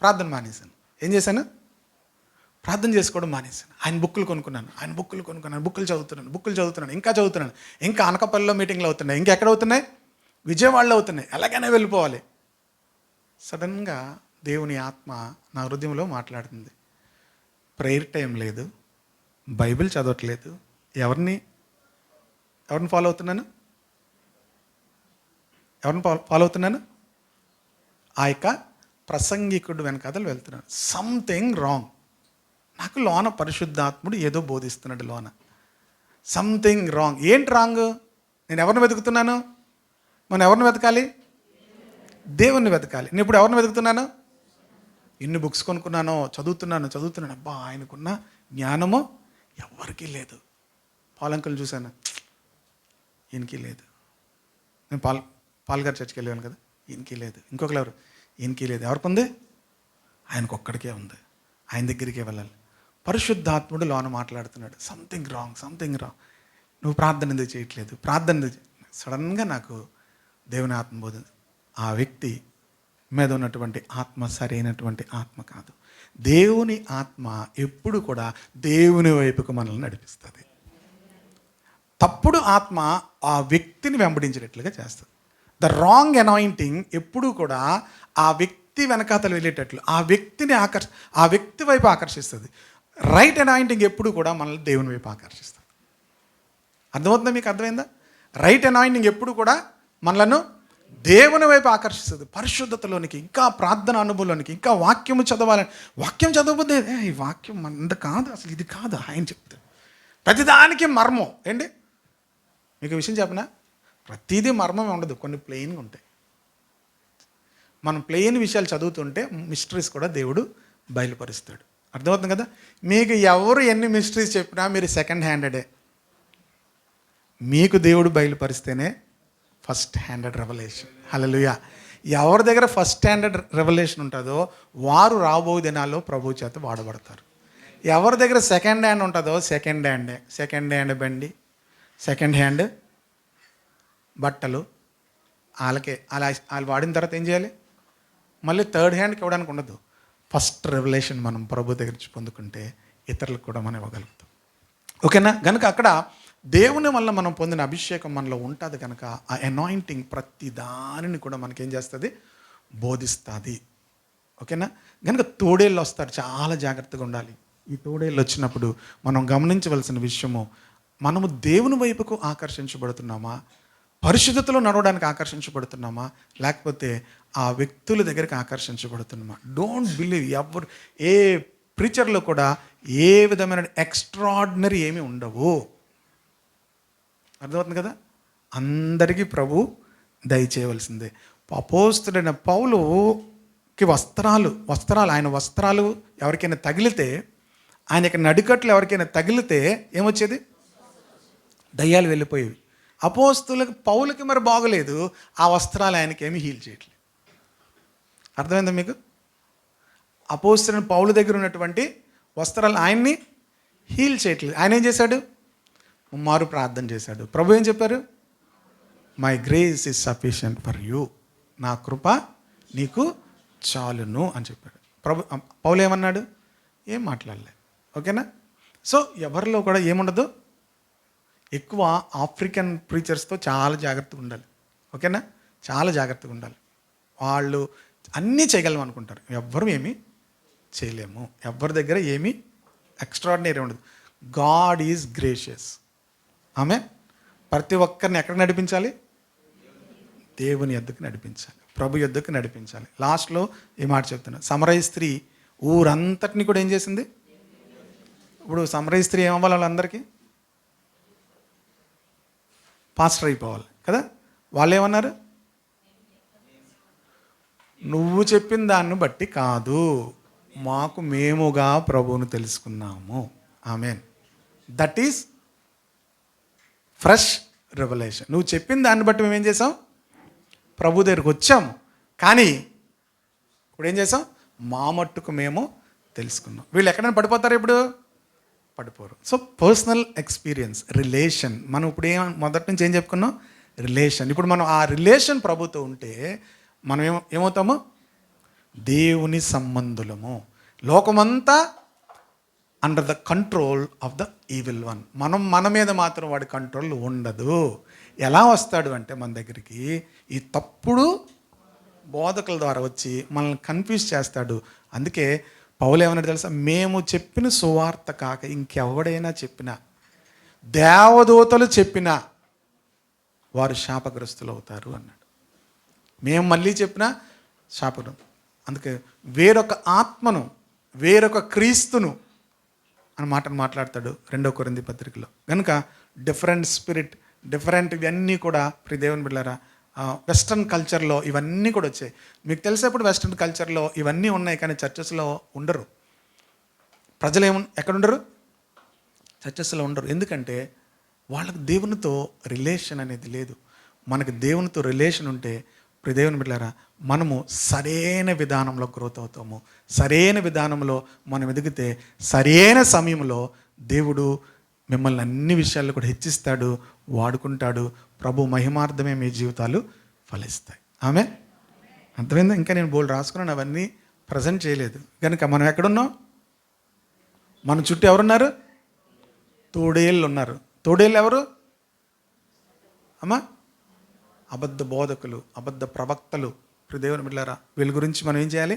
ప్రార్థన మానేశాను. ఏం చేశాను, ప్రార్థన చేసుకోవడం మానేశాను. ఆయన బుక్కులు కొనుక్కున్నాను, బుక్కులు చదువుతున్నాను, ఇంకా చదువుతున్నాను. ఇంకా అనకాపల్లిలో మీటింగ్లు అవుతున్నాయి, ఇంకా ఎక్కడ అవుతున్నాయి, విజయవాడలో అవుతున్నాయి. ఎలాగైనా వెళ్ళిపోవాలి. సడన్గా దేవుని ఆత్మ నా హృదయంలో మాట్లాడుతుంది. ప్రేయర్ టైం లేదు, బైబిల్ చదవట్లేదు, ఎవరిని ఫాలో అవుతున్నాను, ఫాలో అవుతున్నాను, ఆ యొక్క ప్రసంగికుడు వెనకాదలు వెళ్తున్నాను. Something wrong. నాకు లోన పరిశుద్ధాత్ముడు ఏదో బోధిస్తున్నాడు లోన. Something wrong. ఏంటి రాంగ్? నేను ఎవరిని వెతుకుతున్నాను? మనం ఎవరిని వెతకాలి? దేవుణ్ణి వెతకాలి. నేను ఇప్పుడు ఎవరిని వెతుకుతున్నాను? ఎన్ని బుక్స్ కొనుక్కున్నానో, చదువుతున్నాను. అబ్బా, ఆయనకున్న జ్ఞానము ఎవరికీ లేదు. పాలంకులు చూశాను, ఈయనకి లేదు. నేను పాల్ గారి చర్చికి వెళ్ళాను కదా, ఈయనకి లేదు. ఇంకొకరు ఎవరు, ఈయనకి లేదు. ఎవరికి ఉంది? ఆయనకు ఒక్కడికే ఉంది. ఆయన దగ్గరికే వెళ్ళాలి. పరిశుద్ధాత్ముడు లోన మాట్లాడుతున్నాడు, సంథింగ్ రాంగ్. నువ్వు ప్రార్థన ఎందుకు చేయట్లేదు? సడన్గా నాకు దేవుని ఆత్మ బోధింది, ఆ వ్యక్తి మీద ఉన్నటువంటి ఆత్మ సరైనటువంటి ఆత్మ కాదు. దేవుని ఆత్మ ఎప్పుడు కూడా దేవుని వైపుకు మనల్ని నడిపిస్తుంది. తప్పుడు ఆత్మ ఆ వ్యక్తిని వెంబడించేటట్లుగా చేస్తుంది. ద రాంగ్ అనాయింటింగ్ ఎప్పుడూ కూడా ఆ వ్యక్తి వెనకాతలు వెళ్ళేటట్లు ఆ వ్యక్తి వైపు ఆకర్షిస్తుంది. రైట్ అనాయింటింగ్ ఎప్పుడు కూడా మనల్ని దేవుని వైపు ఆకర్షిస్తుంది. అర్థమవుతుందా? మీకు అర్థమైందా? రైట్ అనాయింటింగ్ ఎప్పుడు కూడా మనలను దేవుని వైపు ఆకర్షిస్తుంది, పరిశుద్ధతలోనికి, ఇంకా ప్రార్థన అనుభవంలోనికి, ఇంకా వాక్యము చదవాలని. వాక్యం చదవబోతే ఈ వాక్యం అంత కాదు, అసలు ఇది కాదు ఆయన చెప్తాడు. ప్రతిదానికి మర్మం ఏంటి? మీకు విషయం చెప్పనా? ప్రతిదీ మర్మమే ఉండదు, కొన్ని ప్లెయిన్గా ఉంటాయి. మనం ప్లెయిన్ విషయాలు చదువుతుంటే మిస్టరీస్ కూడా దేవుడు బయలుపరుస్తాడు. అర్థమవుతుంది కదా? మీకు ఎవరు ఎన్ని మిస్టరీస్ చెప్పినా మీరు సెకండ్ హ్యాండెడే. మీకు దేవుడు బయలుపరిస్తేనే ఫస్ట్ హ్యాండెడ్ రెవల్యూషన్. హల్లెలూయా. ఎవరి దగ్గర ఫస్ట్ హ్యాండెడ్ రెవల్యూషన్ ఉంటుందో వారు రాబో దినాల్లో ప్రభు చేత వాడబడతారు. ఎవరి దగ్గర సెకండ్ హ్యాండ్ ఉంటుందో సెకండ్ హ్యాండ్ బండి, సెకండ్ హ్యాండ్ బట్టలు, వాళ్ళు వాడిన తర్వాత ఏం చేయాలి? మళ్ళీ థర్డ్ హ్యాండ్కి ఇవ్వడానికి ఉండదు. ఫస్ట్ రెవల్యూషన్ మనం ప్రభు దగ్గర నుంచి పొందుకుంటే ఇతరులకు కూడా మనం ఇవ్వగలుగుతాం. ఓకేనా? కనుక అక్కడ దేవుని వల్ల మనం పొందిన అభిషేకం మనలో ఉంటుంది కనుక ఆ అనాయింటింగ్ ప్రతి దానిని కూడా మనకేం చేస్తుంది? బోధిస్తుంది. ఓకేనా? కనుక తోడేళ్ళు వస్తారు, చాలా జాగ్రత్తగా ఉండాలి. ఈ తోడేళ్ళు వచ్చినప్పుడు మనం గమనించవలసిన విషయము, మనము దేవుని వైపుకు ఆకర్షించబడుతున్నామా, పరిశుద్ధతలో నడవడానికి ఆకర్షించబడుతున్నామా, లేకపోతే ఆ వ్యక్తుల దగ్గరికి ఆకర్షించబడుతున్నామా? డోంట్ బిలీవ్ ఏ ప్రీచర్లో కూడా ఏ విధమైన ఎక్స్ట్రాడినరీ ఏమీ ఉండవు. అర్థమవుతుంది కదా? అందరికీ ప్రభు దయచేయవలసిందే. అపోస్తుడైన పౌలుకి వస్త్రాలు ఆయన వస్త్రాలు ఎవరికైనా తగిలితే, ఆయనకి నడికట్లు ఎవరికైనా తగిలితే ఏమొచ్చేది? దయ్యాలు వెళ్ళిపోయేవి. అపోస్తులకు పౌలకి మరి బాగలేదు, ఆ వస్త్రాలు ఆయనకి ఏమీ హీల్ చేయట్లేదు. అర్థమైందా మీకు? అపోస్తులైన పౌలు దగ్గర ఉన్నటువంటి వస్త్రాలు ఆయన్ని హీల్ చేయట్లేదు. ఆయన ఏం చేశాడు? మారు ప్రార్థన చేశాడు. ప్రభు ఏం చెప్పారు? My grace is sufficient for you, నా కృప నీకు చాలును అని చెప్పాడు. పౌలు ఏమన్నాడు? ఏం మాట్లాడలే. ఓకేనా? సో ఎవరిలో కూడా ఏముండదు. ఎక్కువ ఆఫ్రికన్ ప్రీచర్స్తో చాలా జాగ్రత్తగా ఉండాలి. ఓకేనా? చాలా జాగ్రత్తగా ఉండాలి. వాళ్ళు అన్నీ చేయగలం అనుకుంటారు, ఎవ్వరు ఏమీ చేయలేము. ఎవరి దగ్గర ఏమీ ఎక్స్ట్రాడినరీ ఉండదు. God is gracious. ఆమె ప్రతి ఒక్కరిని ఎక్కడ నడిపించాలి? దేవుని యొద్దకు నడిపించాలి, ప్రభు యొద్దకు నడిపించాలి. లాస్ట్లో ఈ మాట చెప్తున్నా, సమరయ స్త్రీ ఊరంతటిని కూడా ఏం చేసింది? ఇప్పుడు సమరయ స్త్రీ ఏమవ్వాలి? వాళ్ళందరికీ పాస్టర్ అయిపోవాలి కదా. వాళ్ళు ఏమన్నారు? నువ్వు చెప్పిన దాన్ని బట్టి కాదు, మేముగా ప్రభువును తెలుసుకున్నాము. Amen. That is fresh revolution. నువ్వు చెప్పిన దాన్ని బట్టి మేము ఏం చేసాం? ప్రభు దగ్గరికి వచ్చాము. కానీ ఇప్పుడు ఏం చేసాం? మా మట్టుకు మేము తెలుసుకున్నాం. వీళ్ళు ఎక్కడైనా పడిపోతారు? ఇప్పుడు పడిపోరు. So personal experience, relation. మనం ఇప్పుడు మొదటి నుంచి ఏం చెప్పుకున్నాం? రిలేషన్. ఇప్పుడు మనం ఆ రిలేషన్ ప్రభుతో ఉంటే మనం ఏమవుతాము? దేవుని సంబంధులము. లోకమంతా under the control of the evil one. మన మీద మాత్రం వాడి కంట్రోల్ ఉండదు. ఎలా వస్తాడు అంటే మన దగ్గరికి ఈ తప్పుడు బోధకుల ద్వారా వచ్చి మనల్ని కన్ఫ్యూజ్ చేస్తాడు. అందుకే పౌలు ఏమన్నాడు తెలుసా? మేము చెప్పిన సువార్త కాక ఇంకెవడైనా చెప్పినా, దేవదూతలు చెప్పినా వారు శాపగ్రస్తులు అవుతారు అన్నాడు. మేము మళ్ళీ చెప్పినా శాపగ్రస్తం. అందుకే వేరొక ఆత్మను, వేరొక క్రీస్తును అని మాట్లాడతాడు 2 కొరింథీ పత్రికలో. కనుక డిఫరెంట్ స్పిరిట్, డిఫరెంట్ ఇవన్నీ కూడా ప్రియ దేవుని బిడ్డలారా వెస్ట్రన్ కల్చర్లో ఇవన్నీ కూడా వచ్చాయి. మీకు తెలిసేప్పుడు వెస్ట్రన్ కల్చర్లో ఇవన్నీ ఉన్నాయి, కానీ చర్చెస్లో ఉండరు. ప్రజలు ఎక్కడుండరు? చర్చెస్లో ఉండరు. ఎందుకంటే వాళ్ళకి దేవునితో రిలేషన్ అనేది లేదు. మనకి దేవునితో రిలేషన్ ఉంటే ఇప్పుడు దేవుని బిడ్డలారా, మనము సరైన విధానంలో గ్రోత్ అవుతాము. సరైన విధానంలో మనం ఎదిగితే సరైన సమయంలో దేవుడు మిమ్మల్ని అన్ని విషయాల్లో కూడా హెచ్చిస్తాడు, వాడుకుంటాడు. ప్రభు మహిమార్థమే మీ జీవితాలు ఫలిస్తాయి. ఆమె అర్థమైందా? ఇంకా నేను బోల్డ్ రాసుకున్నాను, అవన్నీ ప్రజెంట్ చేయలేదు. కనుక మనం ఎక్కడున్నాం? మన చుట్టూ ఎవరున్నారు? తోడేళ్ళు ఉన్నారు. తోడేళ్ళు ఎవరు అమ్మా? అబద్ధ బోధకులు, అబద్ధ ప్రవక్తలు. ఇప్పుడు దేవుని బిడ్డలారా, వీళ్ళ గురించి మనం ఏం చేయాలి?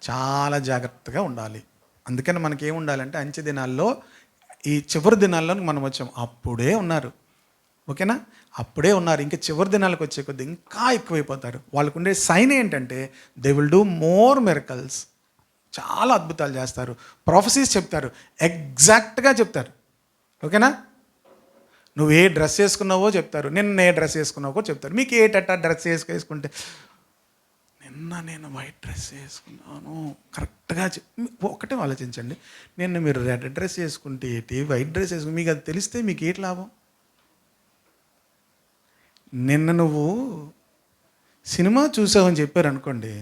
చాలా జాగ్రత్తగా ఉండాలి. అందుకని మనకి ఏం ఉండాలంటే, అంచె దినాల్లో, ఈ చివరి దినాల్లో మనం వచ్చాం, అప్పుడే ఉన్నారు. ఓకేనా? అప్పుడే ఉన్నారు. ఇంకా చివరి దినాలకు వచ్చే కొద్ది ఇంకా ఎక్కువైపోతారు. వాళ్ళకు ఉండే సైన్ ఏంటంటే, they will do more miracles. చాలా అద్భుతాలు చేస్తారు, ప్రొఫెసీస్ చెప్తారు, ఎగ్జాక్ట్గా చెప్తారు. ఓకేనా? నువ్వు ఏ డ్రెస్ వేసుకున్నావో చెప్తారు, నిన్న ఏ డ్రెస్ వేసుకున్నావో చెప్తారు. మీకు ఏటట్టా డ్రెస్ వేసుకుంటే, నిన్న నేను వైట్ డ్రెస్ వేసుకున్నాను కరెక్ట్గా ఒకటే ఆలోచించండి. నిన్న మీరు రెడ్ డ్రెస్ వేసుకుంటే ఏంటి, వైట్ డ్రెస్ వేసుకుంటే, మీకు అది తెలిస్తే మీకు ఏంటి లాభం? నిన్న నువ్వు సినిమా చూసావని చెప్పారు అనుకోండి,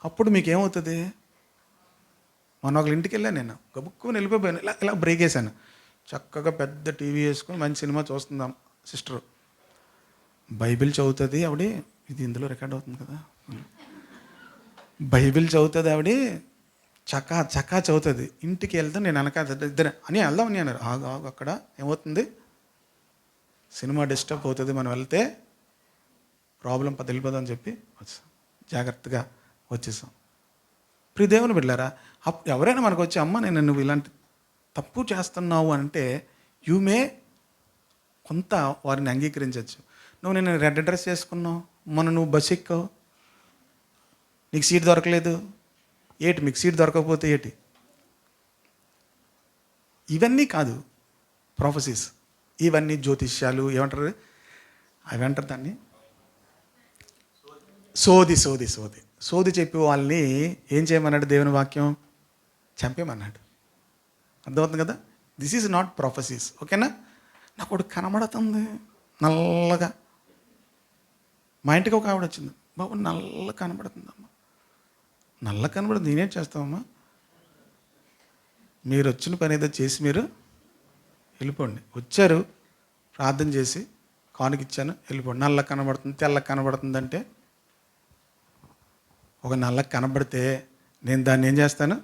అప్పుడు మీకు ఏమవుతుంది? మొన్న ఒకళ్ళ ఇంటికి వెళ్ళాను, నేను గబుక్కుని వెళ్ళిపోయాను, ఇలా బ్రేక్ వేసాను. చక్కగా పెద్ద టీవీ వేసుకొని మంచి సినిమా చూస్తుందాం సిస్టరు. బైబిల్ చదువుతుంది ఆవిడ, ఇది ఇందులో రికార్డ్ అవుతుంది కదా, బైబిల్ చదువుతుంది ఆవిడ, చక్కా చదువుతుంది. ఇంటికి వెళ్తే నేను ఇద్దరు అని వెళ్దామని అన్నారు. ఆగు అక్కడ ఏమవుతుంది? సినిమా డిస్టర్బ్ అవుతుంది, మనం వెళ్తే ప్రాబ్లం వెళ్ళిపోదని చెప్పి వచ్చాం. జాగ్రత్తగా వచ్చేసాం. ఇప్పుడు దేవుని బిడ్డలారా, ఎవరైనా మనకు వచ్చి, అమ్మ నేను నువ్వు ఇలాంటి తప్పు చేస్తున్నావు అంటే మే కొంత వారిని అంగీకరించవచ్చు. నువ్వు నేను రెడ్ డ్రెస్ చేసుకున్నావు, నువ్వు బస్సు ఎక్కావు, నీకు సీట్ దొరకలేదు ఏటి, మీకు సీట్ దొరకకపోతే ఏటి? ఇవన్నీ కాదు ప్రొఫెసీస్, ఇవన్నీ జ్యోతిష్యాలు. ఏమంటారు అవి? అంటారు దాన్ని సోది చెప్పి వాళ్ళని ఏం చేయమన్నాడు దేవుని వాక్యం? చంపేమన్నాడు. అర్థమవుతుంది కదా? This is not prophecies. ఓకేనా? నాకు ఒకటి కనబడుతుంది నల్లగా. మా ఇంటికి ఒక ఆవిడ వచ్చింది, బాబు నల్ల కనబడుతుందమ్మా. నల్ల కనబడుతుంది, నేనేం చేస్తామమ్మా? మీరు వచ్చిన పని ఏదో చేసి మీరు వెళ్ళిపోండి. వచ్చారు, ప్రార్థన చేసి కానుకిచ్చాను, వెళ్ళిపోండి. నల్ల కనబడుతుంది, తెల్ల కనబడుతుంది అంటే, ఒక నల్ల కనబడితే నేను దాన్ని ఏం చేస్తాను?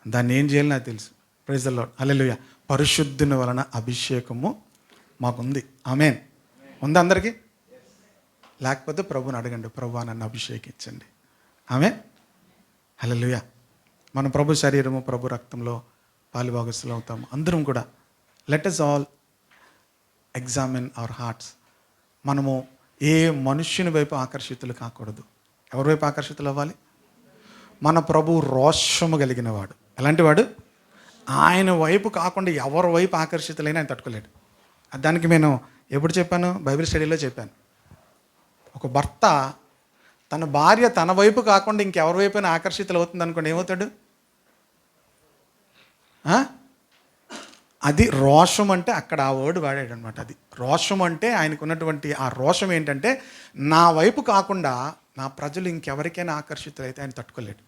దాన్ని ఏం చేయాలి నాకు తెలుసు. ప్రైజ్ ది లార్డ్, హల్లెలూయా. పరిశుద్ధుని వలన అభిషేకము మాకుంది. ఆమేన్. ఉందా అందరికీ? లేకపోతే ప్రభుని అడగండి, ప్రభు నన్ను అభిషేకించండి. ఆమేన్, హల్లెలూయా. మనం ప్రభు శరీరము, ప్రభు రక్తంలో పాలుభాగస్తులు అవుతాము. అందరం కూడా let us all examine our hearts. మనము ఏ మనుష్యుని వైపు ఆకర్షితులు కాకూడదు. ఎవరి వైపు ఆకర్షితులు అవ్వాలి? మన ప్రభు రోషము కలిగిన వాడు. ఎలాంటి వాడు? ఆయన వైపు కాకుండా ఎవరి వైపు ఆకర్షితులైనా ఆయన తట్టుకోలేడు. దానికి నేను ఎప్పుడు చెప్పాను? బైబిల్ స్టడీలో చెప్పాను. ఒక భర్త తన భార్య తన వైపు కాకుండా ఇంకెవరి వైపున ఆకర్షితులు అవుతుంది అనుకోండి, ఏమవుతాడు? అది రోషం అంటే అక్కడ ఆ వర్డ్ వాడాడు అనమాట. అది రోషం అంటే ఆయనకు ఉన్నటువంటి ఆ రోషం ఏంటంటే, నా వైపు కాకుండా నా ప్రజలు ఇంకెవరికైనా ఆకర్షితులైతే ఆయన తట్టుకోలేడు.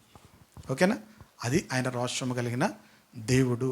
ఓకేనా? అది ఆయన రోషము కలిగిన దేవుడు.